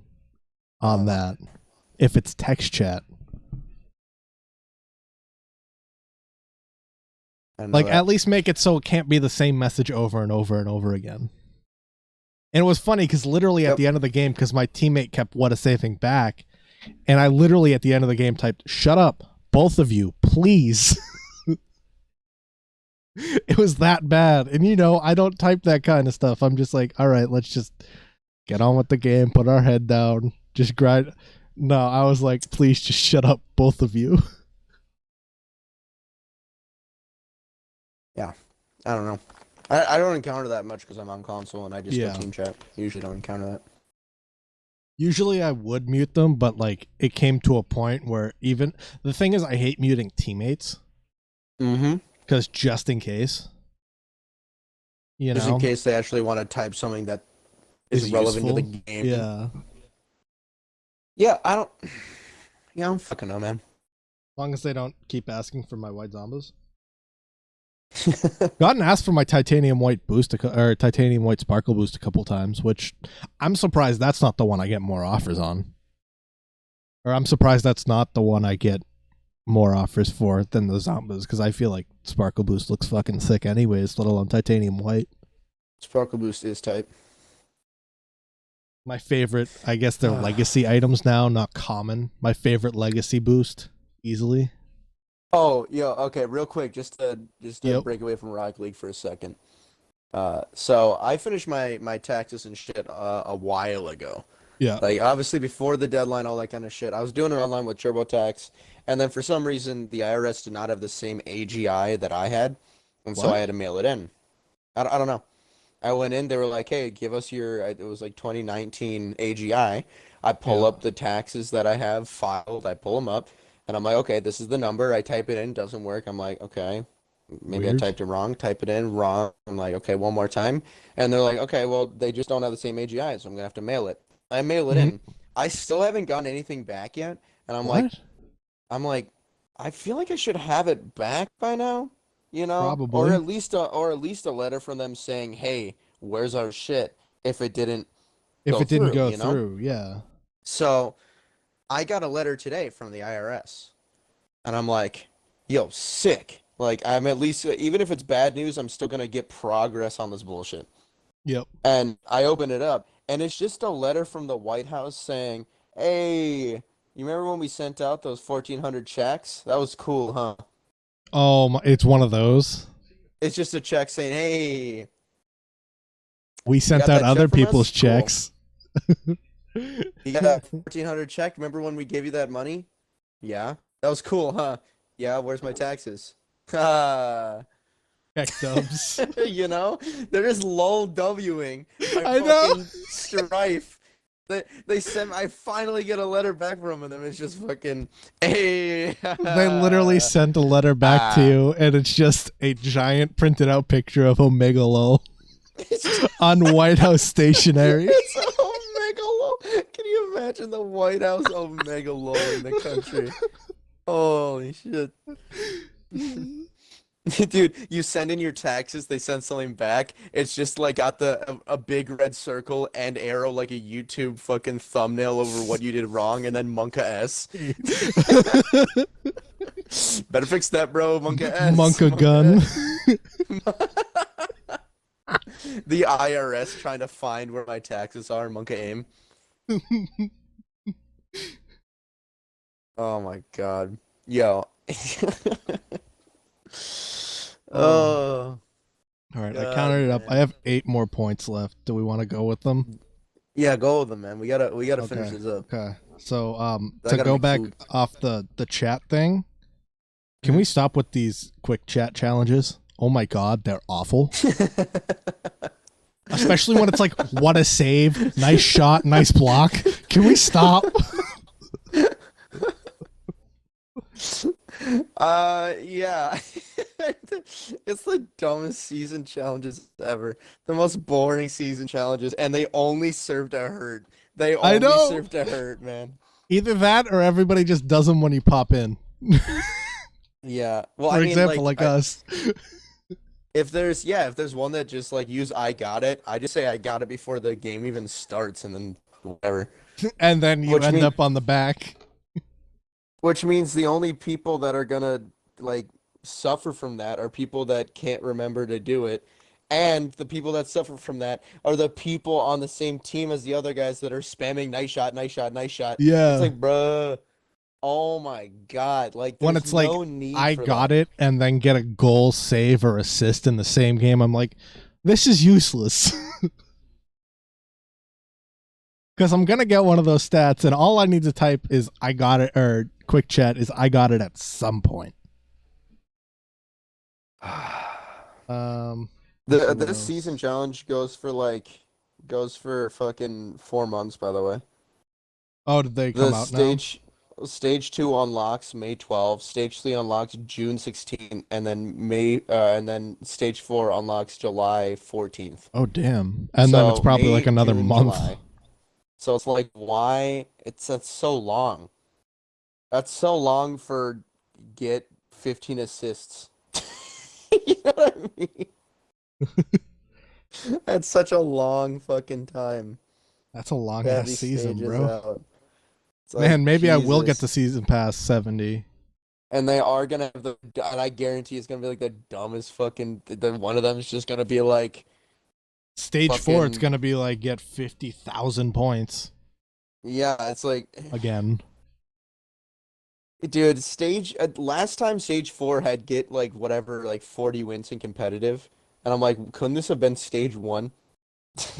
on Oh. that if it's text chat. I didn't know Like, that. at least make it so it can't be the same message over and over and over again. And it was funny because literally at Yep. the end of the game, because my teammate kept what a saving back, and I literally at the end of the game typed, "Shut up, both of you, please." It was that bad. And I don't type that kind of stuff. I'm just like, all right, let's just get on with the game, put our head down, just grind. No, I was like, please just shut up, both of you. I don't know. I don't encounter that much because I'm on console and I just Yeah. go team chat. Usually don't encounter that. Usually I would mute them, but like it came to a point where even the thing is, I hate muting teammates Mm-hmm. because just in case, Just in case they actually want to type something that is relevant to the useful. game. Yeah. Yeah, I don't. Yeah, I don't fucking know, man. As long as they don't keep asking for my white zombas. Gotten asked for my titanium white boost or titanium white sparkle boost a couple times, which I'm surprised that's not the one I get more offers on. Or I'm surprised that's not the one I get more offers for than the Zombas because I feel like Sparkle Boost looks fucking sick anyways, let alone Titanium White. Sparkle Boost is type. My favorite, I guess they're legacy items now, not common. My favorite legacy boost, easily. Oh, yeah, okay, real quick, just to Yep. break away from Rocket League for a second. So I finished my taxes and shit a while ago. Yeah. Like obviously before the deadline, all that kind of shit. I was doing it online with TurboTax, and then for some reason the IRS did not have the same AGI that I had, and so I What? had to mail it in. I don't know. I went in, they were like, "Hey, give us your," it was like 2019 AGI. I pull Yeah. up the taxes that I have filed. I pull them up, and I'm like, "Okay, this is the number." I type it in, doesn't work. I'm like, "Okay, maybe I Weird. typed it wrong." Type it in wrong. I'm like, "Okay, one more time." And they're like, "Okay, well, they just don't have the same AGI, so I'm gonna have to mail it." I mail it Mhm. in. I still haven't gotten anything back yet, and What? I'm like, I feel like I should have it back by now, or Probably. at least a letter from them saying, "Hey, where's our shit?" If it didn't If go it didn't through, go you know? through, yeah. So I got a letter today from the IRS, and I'm like, yo, sick. Like I'm at least, even if it's bad news, I'm still gonna get progress on this bullshit. Yep. And I open it up, and it's just a letter from the White House saying, "Hey, you remember when we sent out those 1,400 checks? That was cool, huh?" Oh, it's one of those. It's just a check saying, "Hey, We you sent got out that check other from us? people's Cool. checks. You got that 1,400 check? Remember when we gave you that money? Yeah. That was cool, huh? Yeah, where's my taxes?" Ah, Heck dubs. they're just lol Wing my I know. fucking strife. They sent. I finally get a letter back from them, and it's just fucking, "Hey, They literally sent a letter back to ah." you, and it's just a giant printed out picture of Omega Low It's on White House stationery. it's Omega Low. Can you imagine the White House Omega Low in the country? Holy shit. Dude, you send in your taxes, they send something back. It's just like got a big red circle and arrow like a YouTube fucking thumbnail over what you did wrong, and then Monka S. Better fix that, bro. Monka S. Monka Monka gun. S. The IRS trying to find where my taxes are. Monka aim. Oh my god. Yo. Oh. Oh All right, I god, counted it up. I man. have 8 more points left. Do we want to go with them? Yeah, go with them, man. We gotta finish Okay. this up. Okay. So, I to gotta go make back food. off the chat thing, can we Mhm. stop with these quick chat challenges? Oh my god, they're awful. Especially when it's like, what a save, nice shot, nice block. Can we stop? Yeah. It's the dumbest season challenges ever. The most boring season challenges, and they only serve to hurt. They I only know. serve to hurt, man. Either that or everybody just does them when you pop in. Yeah. Well, For I mean, example, like us. if there's one that just like use "I got it," I just say "I got it" before the game even starts, and then whatever. And then you Which end mean, up on the back. which means the only people that are gonna like suffer from that are people that can't remember to do it. And the people that suffer from that are the people on the same team as the other guys that are spamming nice shot, nice shot, nice shot. It's Yeah. like, bruh, oh my God. Like, When there's it's like, no need I for got that. it and then get a goal, save, or assist in the same game, I'm like, this is useless. Because I'm going to get one of those stats, and all I need to type is I got it, or quick chat is I got it at some point. See what This season else. challenge goes for fucking 4 months, by the way. Oh, did they The come out now? stage two unlocks May 12th, stage three unlocks June 16th, and then stage four unlocks July 14th. Oh, damn. And then it's So probably like May, another June, month. July. So it's like why that's so long. That's so long for get 15 assists. You know what I mean? That's such a long fucking time That's a long to have ass these season, stages bro. out. It's Man, like maybe I will get Jesus. to season pass 70. And they are gonna have and I guarantee it's gonna be like the dumbest fucking. One of them is just gonna be like Stage 4, it's fucking. gonna be like get 50,000 points Yeah, it's like, again. dude, last time stage 4 had get like whatever like 40 wins in competitive, and I'm like, couldn't this have been stage 1?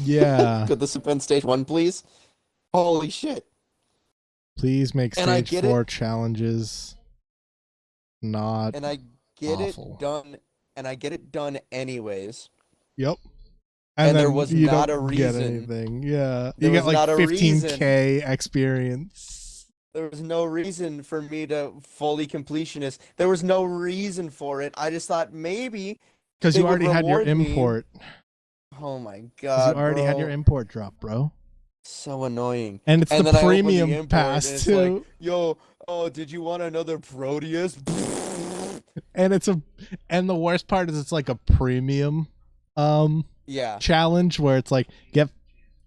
Yeah. Could this have been stage 1, please? Holy shit! Please make And I stage get 4 it, challenges not and I get it awful. done, and I get it done anyways. Yep. And And there then was you not a don't get reason. anything. Yeah. There You get was like not a reason. 15k experience. There was no reason for me to fully completionist. There was no reason for it. I just thought maybe Because they you would already had your reward me. import. Oh my Because you God, already had your bro. import drop, bro. So annoying. And it's the And then I open the premium import and pass it's like, too. yo, oh, did you want another Proteus? And and the worst part is it's like a premium Yeah. challenge where it's like get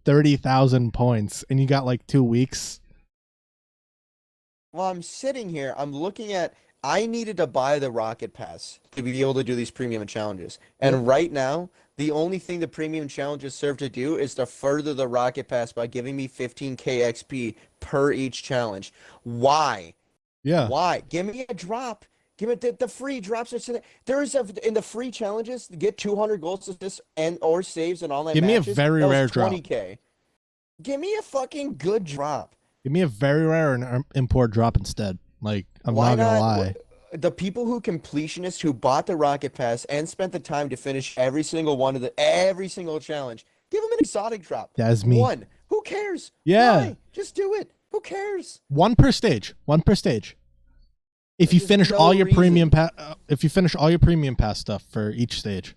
30,000 points and you got like 2 weeks. Well, I'm sitting here, I'm looking at, I needed to buy the Rocket Pass to be able to do these premium challenges. Yep. And right now, the only thing the premium challenges serve to do is to further the Rocket Pass by giving me 15k XP per each challenge. Why? Yeah. Why? Give me a drop. Give it the free drops. There is in the free challenges, get 200 goals assists and or saves in online Give me a matches. very That was rare drop. 20k. Give me a fucking good drop. Give me a very rare and import drop instead. Like, I'm Why not gonna not? lie. The people who completionists who bought the Rocket Pass and spent the time to finish every single challenge, give them an exotic drop. That's me. One. Who cares? Yeah. Why? Just do it. Who cares? One per stage. One per stage. If you There's finish no all your reason. if you finish all your premium pass stuff for each stage.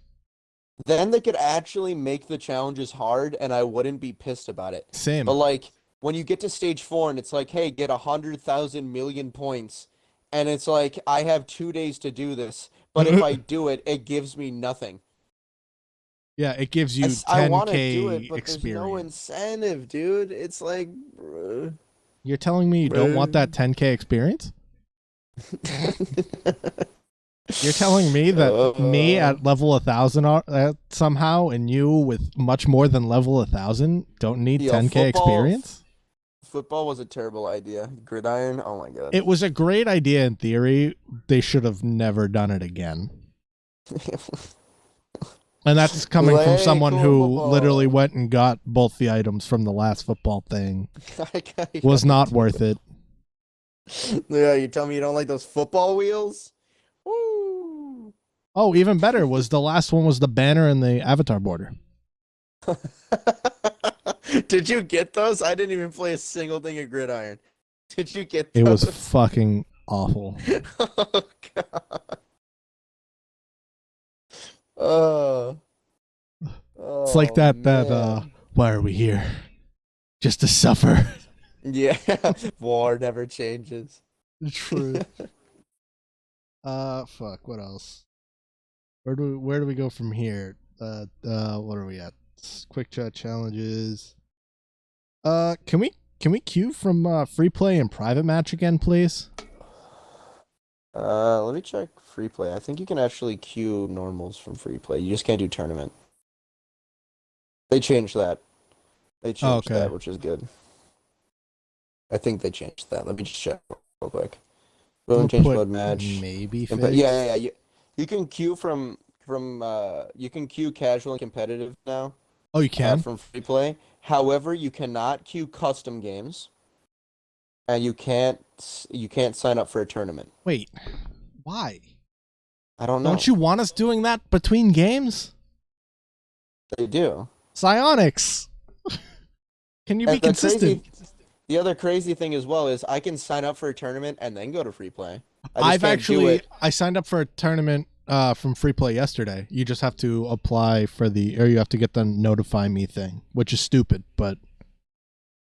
Then they could actually make the challenges hard and I wouldn't be pissed about it. Same. But like when you get to stage 4 and it's like, hey, get 100,000 million points, and it's like I have 2 days to do this, but if I do it, it gives me nothing. Yeah, it gives you I want to do it, 10k but there's no experience. incentive, dude. It's like, You're telling me you don't want that 10k experience? You're telling me that me at level 1,000 somehow and you with much more than level 1,000 don't need Yo, 10k experience? football was a terrible idea. Gridiron, oh my God. It was a great idea in theory. They should have never done it again. And that's coming from Hey, someone cool who football. literally went and got both the items from the last football thing. Was not worth it. Yeah, you tell me you don't like those football wheels? Woo! Oh, even better was the last one was the banner and the avatar border. Did you get those? I didn't even play a single thing of Gridiron. Did you get those? It was fucking awful. Oh, God. Oh. It's like that man. why are we here? Just to suffer. Yeah, war never changes. True. Fuck, what else? Where do we go from here? What are we at? Quick chat challenges. Can we queue from free play and private match again, please? Let me check free play. I think you can actually queue normals from free play. You just can't do tournament. They changed that. They changed okay. that, which is good. I think they changed that. Let me just check real quick. Boom, change mode match. Maybe Yeah. You can queue from you can queue casual and competitive now. Oh, you can? From free play. However, you cannot queue custom games, and you can't sign up for a tournament. Wait, why? I don't know. Don't you want us doing that between games? They do. Psionics. Can you be consistent? The other crazy thing as well is I can sign up for a tournament and then go to free play. I signed up for a tournament from free play yesterday. You just have to apply for or you have to get the notify me thing, which is stupid, but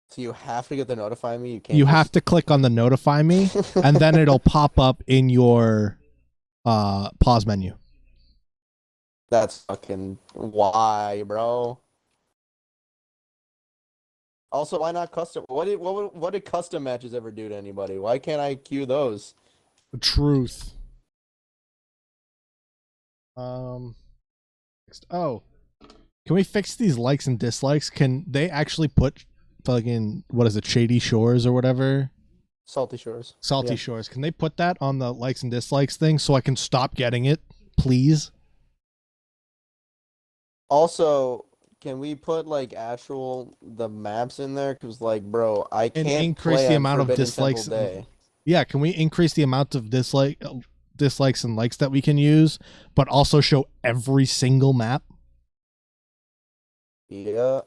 so you have to get the notify me. You can't. You have to click on the notify me, and then it'll pop up in your pause menu. That's fucking why, bro. Also, why not custom? What did custom matches ever do to anybody? Why can't I queue those? The truth. Next. Oh, can we fix these likes and dislikes? Can they actually put fucking what is it, Shady Shores or whatever? Salty Shores. Salty Yeah. Shores. Can they put that on the likes and dislikes thing so I can stop getting it, please? Also, can we put like actual the maps in there? Cause like, bro, I And can't increase play the at amount of Forbidden Temple dislikes. Day. Yeah, can we increase the amount of dislikes and likes that we can use, but also show every single map? Yeah.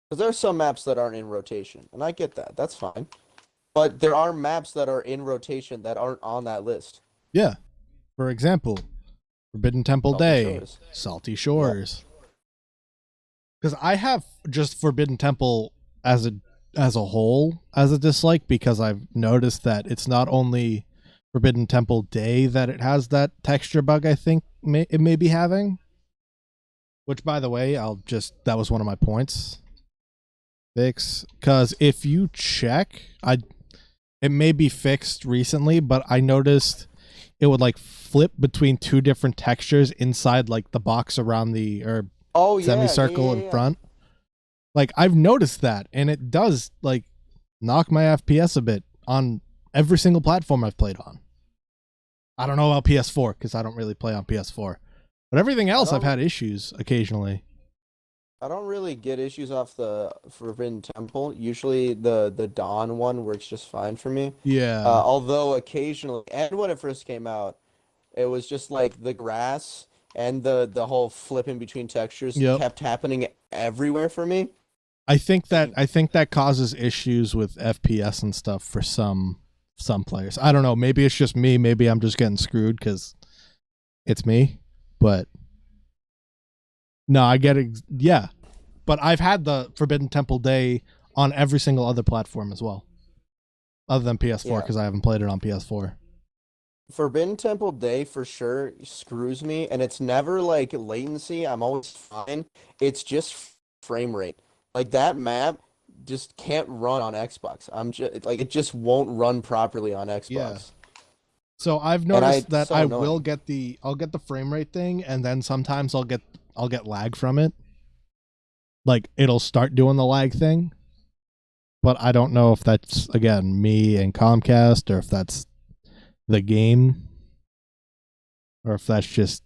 Because there are some maps that aren't in rotation, and I get that. That's fine. But there are maps that are in rotation that aren't on that list. Yeah. For example, Forbidden Temple Salty Day, Shores. Salty Yep. Shores. Because I have just Forbidden Temple as a whole as a dislike because I've noticed that it's not only Forbidden Temple Day that it has that texture bug. I think it may be having. Which, by the way, that was one of my points. Fix, because if you check, it may be fixed recently, but I noticed it would like flip between two different textures inside like the box around the or Oh yeah, semicircle in front. Like I've noticed that, and it does like knock my FPS a bit on every single platform I've played on. I don't know about PS4 because I don't really play on PS4, but everything else I've had issues occasionally. I don't really get issues off the Forbidden Temple. Usually the Dawn one works just fine for me. Yeah. Although occasionally, and when it first came out, it was just like the grass and the whole flipping between textures Yep. kept happening everywhere for me. I think that causes issues with FPS and stuff for some players. I don't know. Maybe it's just me. Maybe I'm just getting screwed because it's me. But no, I get it. Yeah, but I've had the Forbidden Temple Day on every single other platform as well, other than PS4 because I haven't played it on PS4. Forbidden Temple Day for sure screws me, and it's never like latency. I'm always fine. It's just frame rate. Like that map just can't run on Xbox. I'm just like it just won't run properly on Xbox. Yeah. So I've And noticed that so I'll annoying. get the frame rate thing, and then sometimes I'll get lag from it. Like it'll start doing the lag thing, but I don't know if that's again me and Comcast or if that's the game or if that's just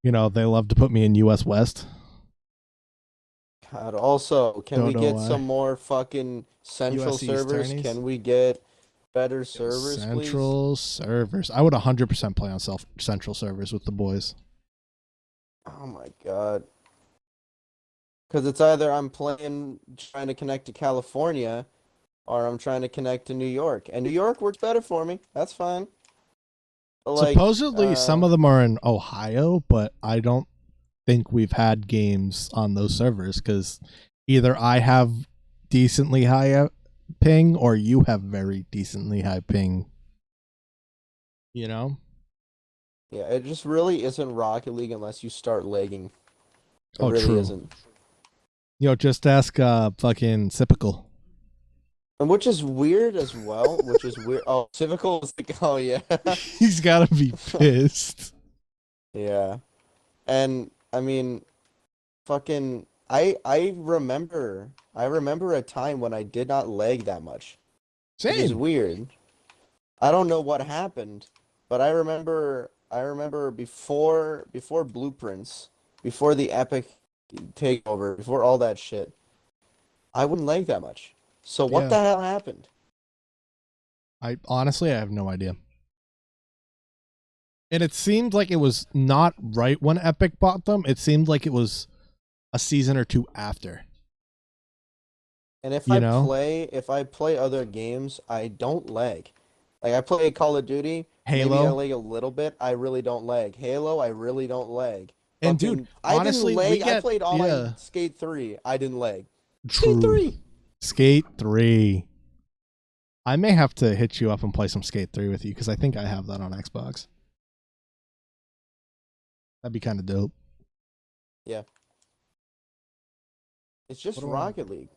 they love to put me in US West. God, also, can Don't we know get why. some more fucking central US East servers? tourneys? Can we get better servers, Central servers. I would 100% play on central servers with the boys. please? Oh my God. Because it's either I'm playing trying to connect to California or I'm trying to connect to New York. And New York works better for me. That's fine. But like, Supposedly some of them are in Ohio, but I don't think we've had games on those servers because either I have decently high ping or you have very decently high ping. yeah, it just really isn't Rocket League unless you start lagging. It Oh, really true. isn't. Just ask fucking Sipical. And which is weird as well, which is weird. Oh, Civical is like, oh yeah. He's gotta be pissed. Yeah. And I mean, fucking I remember a time when I did not lag that much, which is Same. weird. I don't know what happened, but I remember before Blueprints, before the Epic takeover, before all that shit, I wouldn't lag that much. So what Yeah. the hell happened? I honestly I have no idea. And it seemed like it was not right when Epic bought them. It seemed like it was a season or two after. And if You I know? play if I play other games, I don't lag. Like I play Call of Duty, maybe I Halo. lag a little bit. I really don't lag. Halo, I really don't lag. And dude, Fucking, I didn't honestly, we lag. I get played online yeah, Skate 3. I didn't lag. Skate true. 3. Skate 3. I may have to hit you up and play some Skate 3 with you because I think I have that on Xbox. That'd be kind of dope. Yeah. It's just What do I- Rocket League.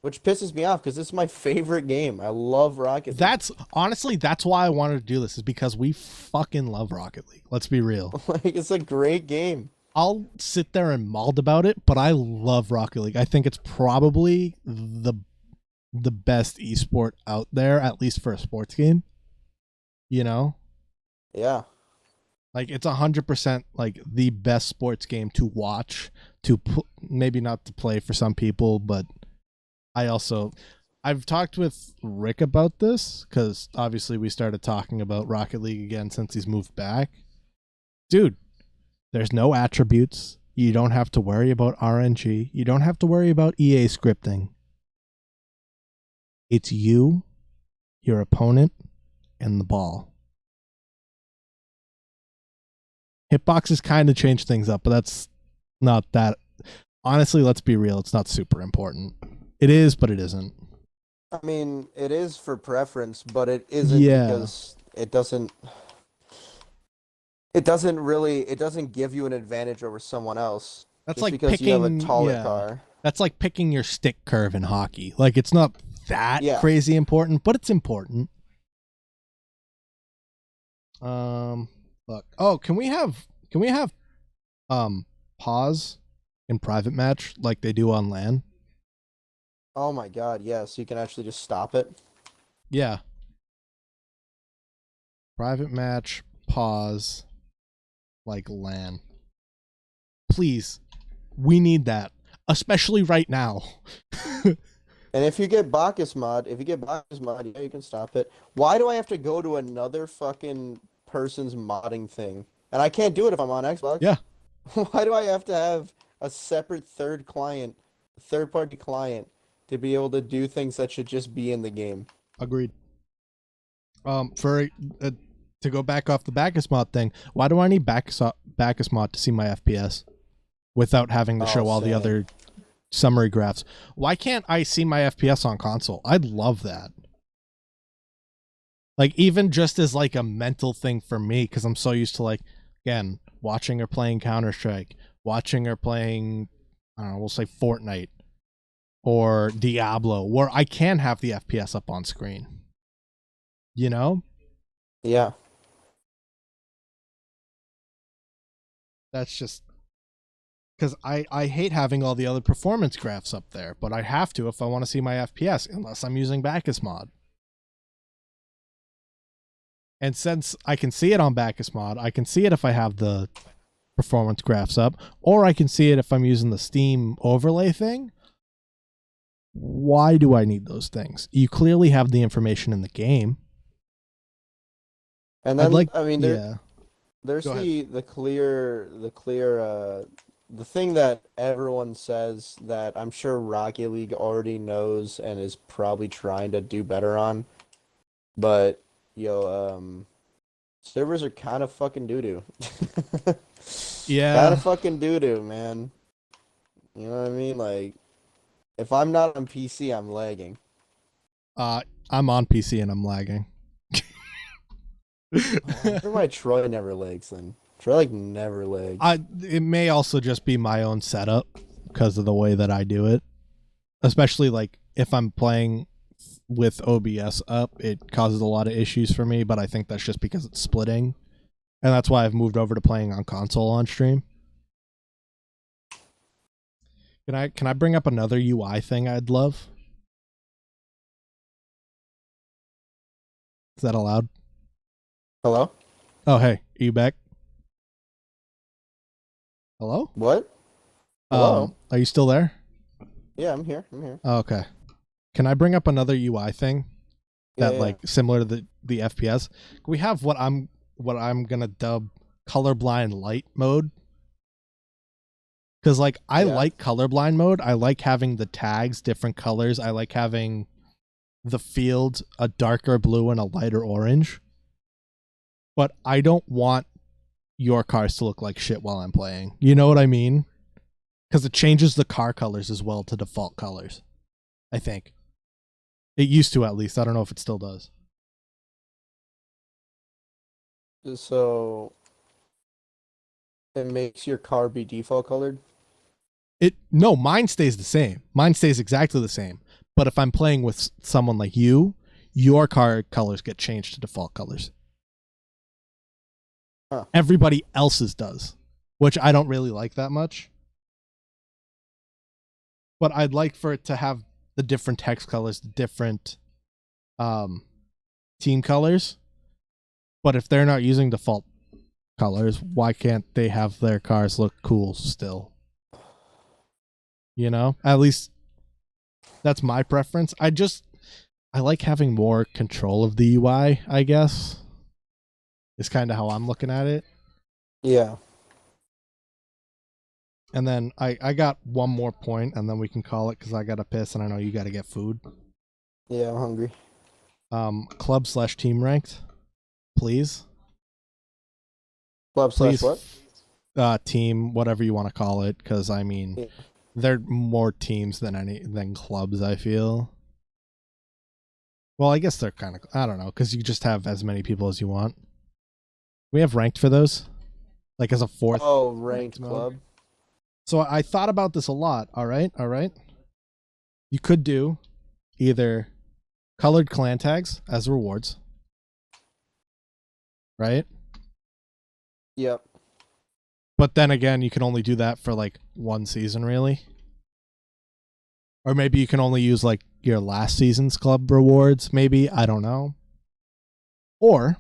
which pisses me off because this is my favorite game. I love Rocket League. That's honestly, that's why I wanted to do this, is because we fucking love Rocket League. Let's be real. Like it's a great game. I'll sit there and mauled about it, but I love Rocket League. I think it's probably the best esport out there, at least for a sports game. You know, Yeah. like it's 100% like the best sports game to watch. Maybe not to play for some people, but I've talked with Rick about this because obviously we started talking about Rocket League again since he's moved back. Dude, there's no attributes. You don't have to worry about RNG. You don't have to worry about EA scripting. It's you, your opponent, and the ball. Hitboxes kind of change things up, but that's not that. Honestly, let's be real. It's not super important. It is, but it isn't. I mean, it is for preference, but it isn't Yeah. because it doesn't give you an advantage over someone else That's just like because you have a picking, taller yeah. car. That's like picking your stick curve in hockey. Like it's not that Yeah. crazy important, but it's important. Look. Oh, can we have pause in private match like they do on LAN? Oh my God, yes, you can actually just stop it. Yeah. Private match pause like LAN. Please. We need that, especially right now. And if you get Bacchus mod, yeah, you can stop it. Why do I have to go to another fucking person's modding thing? And I can't do it if I'm on Xbox. Yeah. Why do I have to have a separate third-party client to be able to do things that should just be in the game? Agreed. For to go back off the Bacchus mod thing, why do I need Bacchus mod to see my FPS without having to show all the Same. other summary graphs? Why can't I see my FPS on console? I'd love that. Like even just as like a mental thing for me, because I'm so used to like, again, watching or playing Counter-Strike, watching or playing, I don't know, we'll say Fortnite or Diablo, where I can have the FPS up on screen. You know? Yeah. That's just because I hate having all the other performance graphs up there, but I have to if I want to see my FPS, unless I'm using Bacchus mod. And since I can see it on Bacchus mod, I can see it if I have the performance graphs up, or I can see it if I'm using the Steam overlay thing. Why do I need those things? You clearly have the information in the game. And then I mean yeah. there's Go ahead. the thing that everyone says that I'm sure Rocket League already knows and is probably trying to do better on, but servers are kind of fucking doo-doo. Kind Yeah. of fucking doo-doo, man. You know what I mean? Like, if I'm not on PC, I'm lagging. I'm on PC and I'm lagging. Oh, I wonder why Troy never lags then. Troy like never lags. It may also just be my own setup because of the way that I do it. Especially like if I'm playing with OBS up, it causes a lot of issues for me, but I think that's just because it's splitting. And that's why I've moved over to playing on console on stream. Can I bring up another UI thing I'd love? Is that allowed? Hello? Oh, hey, are you back? Hello? What? Hello? Are you still there? Yeah, I'm here. I'm here. Oh, okay. Can I bring up another UI thing that Yeah. like similar to the FPS? We have what I'm gonna dub colorblind light mode. Because like I Yeah. like colorblind mode. I like having the tags different colors. I like having the field a darker blue and a lighter orange. But I don't want your cars to look like shit while I'm playing. You know what I mean? Because it changes the car colors as well to default colors. I think. It used to, at least. I don't know if it still does. So it makes your car be default colored? No, mine stays the same. Mine stays exactly the same. But if I'm playing with someone like you, your car colors get changed to default colors. Huh. Everybody else's does, which I don't really like that much. But I'd like for it to have the different text colors, the different um, team colors. But if they're not using default colors, why can't they have their cars look cool still? You know, at least that's my preference. I like having more control of the UI, I guess. Is kind of how I'm looking at it. Yeah. And then I got one more point, and then we can call it because I got to piss, and I know you got to get food. Yeah, I'm hungry. Club/team ranked, please. Club slash Please, what? team, whatever you want to call it, because I mean, Yeah. there are more teams than clubs. I feel. Well, I guess they're kind of. I don't know, because you just have as many people as you want. We have ranked for those, like as a fourth. Oh, ranked club. So I thought about this a lot. All right. You could do either colored clan tags as rewards, right? Yep. But then again, you can only do that for like one season, really. Or maybe you can only use like your last season's club rewards, maybe. I don't know. Or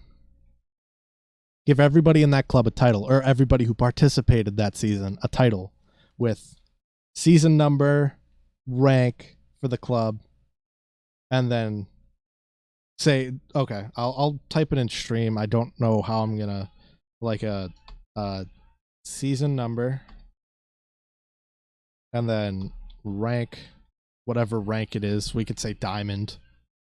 give everybody in that club a title, or everybody who participated that season a title with season number, rank for the club, and then say, okay, I'll type it in stream. I don't know how I'm gonna like a season number, and then rank, whatever rank it is. We could say diamond,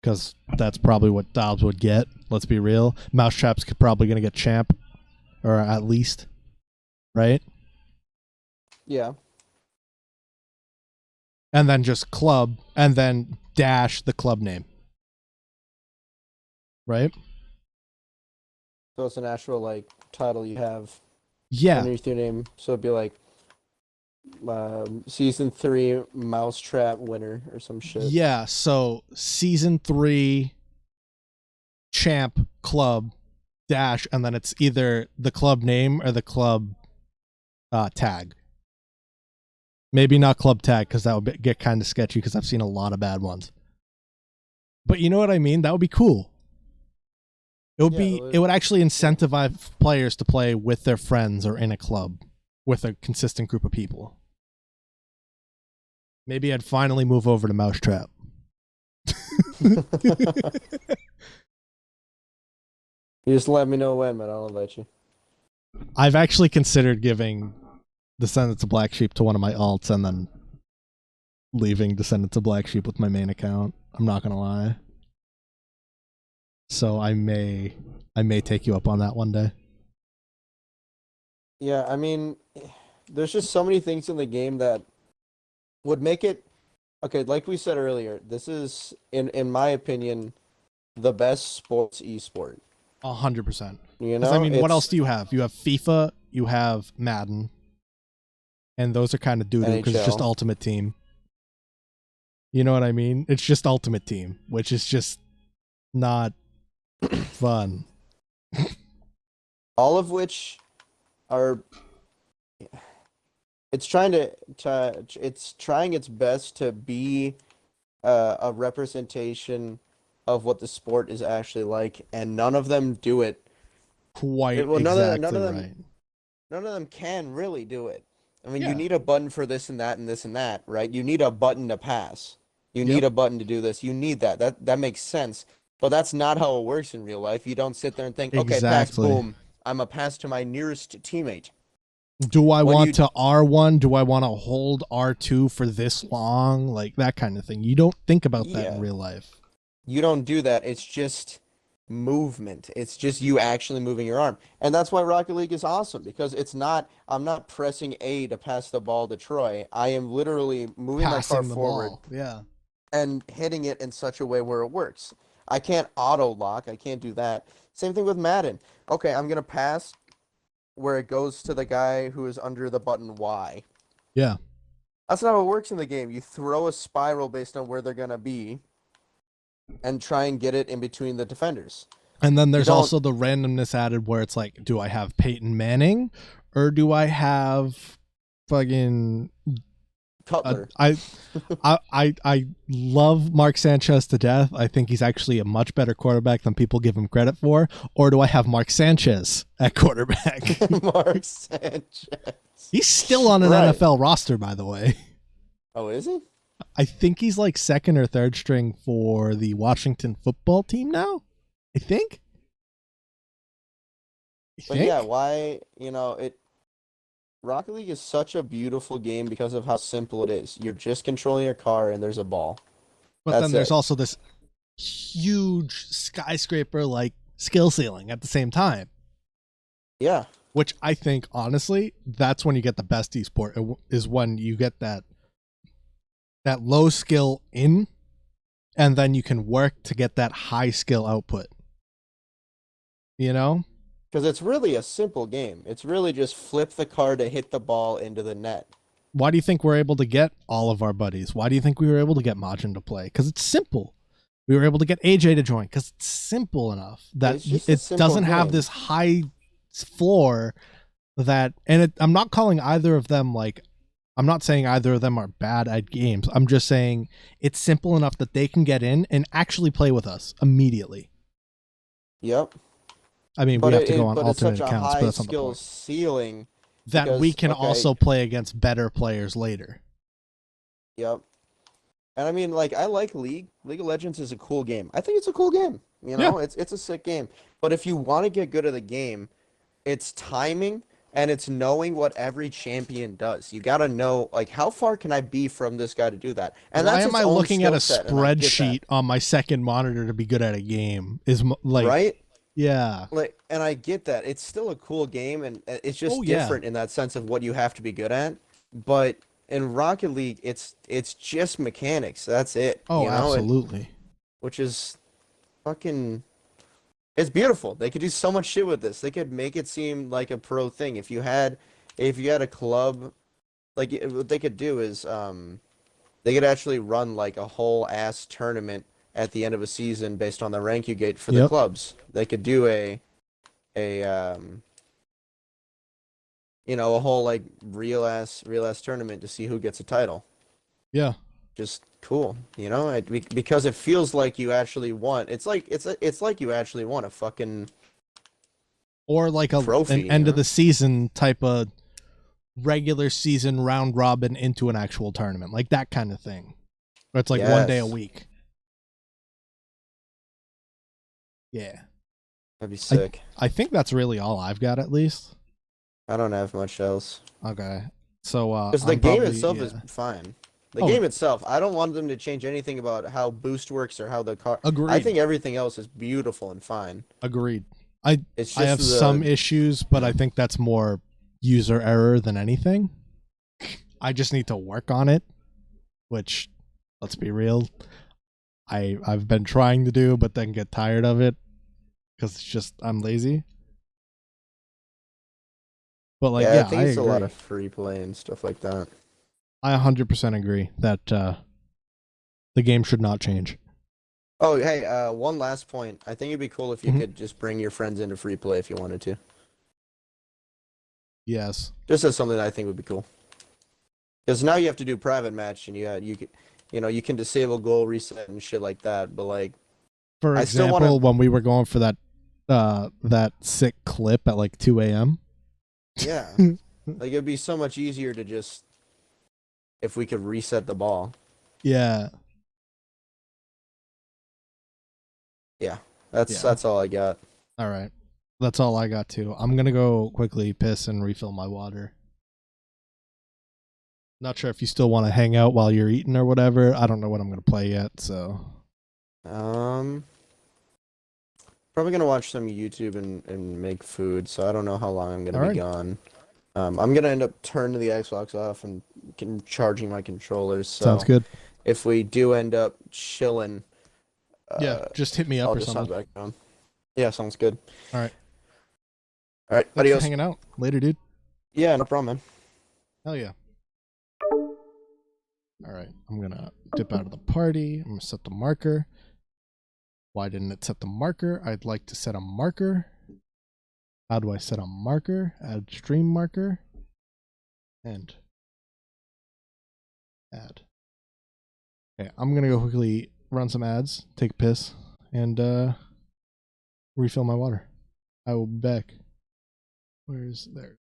because that's probably what Dobbs would get. Let's be real. Mousetrap's probably gonna get champ, or at least, right? Yeah. And then just club, and then dash the club name, right? So it's an actual like title you have Yeah, underneath your name. So it'd be like season 3 Mousetrap winner or some shit. yeah. So season 3 champ club dash, and then it's either the club name or the club tag. Maybe not club tag, because that would get kind of sketchy, because I've seen a lot of bad ones. But you know what I mean? That would be cool. It would actually incentivize players to play with their friends or in a club with a consistent group of people. Maybe I'd finally move over to Mousetrap. You just let me know when, man. I'll invite you. I've actually considered giving Descendants of Black Sheep to one of my alts and then leaving Descendants of Black Sheep with my main account. I'm not gonna lie. So I may take you up on that one day. Yeah, I mean, there's just so many things in the game that would make it okay. Like we said earlier, this is, in my opinion, the best sports esport. 100%. You Because know, I mean, what It's else do you have? You have FIFA, you have Madden, and those are kind of doo-doo because it's just NHL. Ultimate Team. You know what I mean? It's just Ultimate Team, which is just not fun. All of which are it's it's trying its best to be a representation of what the sport is actually like, and none of them do it. Quite Well, exactly right. none of them can really do it. I mean, you Yeah. need a button for this and that and this and that, right? You need a button to pass. You need Yep. a button to do this. You need that. That makes sense. But that's not how it works in real life. You don't sit there and think, okay, pass, Exactly. boom. I'm a pass to my nearest teammate. Do I When want you to R1? Do I want to hold R2 for this long? Like that kind of thing. You don't think about that in Yeah, real life. you don't do that. It's just movement. It's just you actually moving your arm. And that's why Rocket League is awesome because I'm not pressing A to pass the ball to Troy. I am literally moving my car Passing the forward ball. Yeah. and hitting it in such a way where it works. I can't auto lock. I can't do that. Same thing with Madden. Okay, I'm going to pass where it goes to the guy who is under the button Y. Yeah. That's not how it works in the game. You throw a spiral based on where they're gonna be, and try and get it in between the defenders. And then You there's don't also the randomness added where it's like, do I have Peyton Manning or do I have fucking Cutler. I love Mark Sanchez to death. I think he's actually a much better quarterback than people give him credit for. Or do I have Mark Sanchez at quarterback? Mark Sanchez. He's still on an Right. NFL roster, by the way. Oh, is he? I think he's like second or third string for the Washington football team now. I think. But yeah, why? Rocket League is such a beautiful game because of how simple it is. You're just controlling your car and there's a ball. But That's then there's it. also this huge skyscraper like skill ceiling at the same time. Yeah. Which I think, honestly, that's when you get the best esport, is when you get that low skill in, and then you can work to get that high skill output. You know? Because it's really a simple game. It's really just flip the car to hit the ball into the net. Why do you think we're able to get all of our buddies? Why do you think we were able to get Majin to play? Because it's simple. We were able to get AJ to join because it's simple enough that It's just a it simple doesn't have game. this high floor I'm not calling either of them like, I'm not saying either of them are bad at games. I'm just saying it's simple enough that they can get in and actually play with us immediately. Yep. I mean, But we have to go on but it's alternate such a accounts, but high that's not the skill point. ceiling That because we can okay, also play against better players later. yep. And I mean, like, I like League. League of Legends is a cool game. I think it's a cool game. Yeah. It's a sick game. But if you want to get good at the game, it's timing and it's knowing what every champion does. You got to know, like, how far can I be from this guy to do that? And Why that's am its I own looking at a skill set, and I get that, spreadsheet on my second monitor to be good at a game? right? Yeah. Like, and I get that. It's still a cool game, and it's Oh just yeah. different in that sense of what you have to be good at. But in Rocket League, it's just mechanics. That's it, Oh, and absolutely. which is fucking. It's beautiful. They could do so much shit with this. They could make it seem like a pro thing. If you had a club, like what they could do is, they could actually run like a whole ass tournament at the end of a season based on the rank you get for the Yep. clubs. They could do a a whole like real ass tournament to see who gets a title. Yeah. Just cool, because it feels like you actually won. It's like you actually won a fucking Or like trophy, an end of the season type of regular season round robin into an actual tournament, like that kind of thing. Or it's like one day a Yes. week. Yeah. That'd be sick. I think that's really all I've got, at least. I don't have much else. Okay. So Because the I'm game probably, itself yeah. is fine. The Oh. game itself, I don't want them to change anything about how boost works or how the car. Agreed. I think everything else is beautiful and fine. Agreed. It's just I have some issues, but I think that's more user error than anything. I just need to work on it, which, let's be real, I've been trying to do, but then get tired of it because it's just I'm lazy. But like, I think I it's agree. a lot of free play and stuff like that. I 100% agree that the game should not change. Oh, hey, one last point. I think it'd be cool if you Mhm. could just bring your friends into free play if you wanted to. Yes. Just as something that I think would be cool. Because now you have to do private match, and you can disable goal reset and shit like that. But like, For I still example, wanna- when we were going for that sick clip at like 2 a.m. yeah, like it'd be so much easier to just if we could reset the ball. Yeah. Yeah, Yeah. that's all I got. All right. That's all I got too. I'm going to go quickly piss and refill my water. Not sure if you still want to hang out while you're eating or whatever. I don't know what I'm going to play yet, so. Probably gonna watch some YouTube and make food. So I don't know how long I'm gonna All be right. gone. I'm gonna end up turning the Xbox off and charging my controllers. So Sounds good. if we do end up chilling, Yeah, just hit me up I'll or just hop something. back on. Yeah, sounds good. All right. All right, Thanks for adios. hanging out. Later, dude. Yeah, no problem, man. Hell yeah. All right, I'm gonna dip out of the party. I'm gonna set the marker. Why didn't it set the marker? I'd like to set a marker. How do I set a marker? Add stream marker. And add. Okay, I'm gonna go quickly run some ads, take a piss, and refill my water. I will be back. Where's there?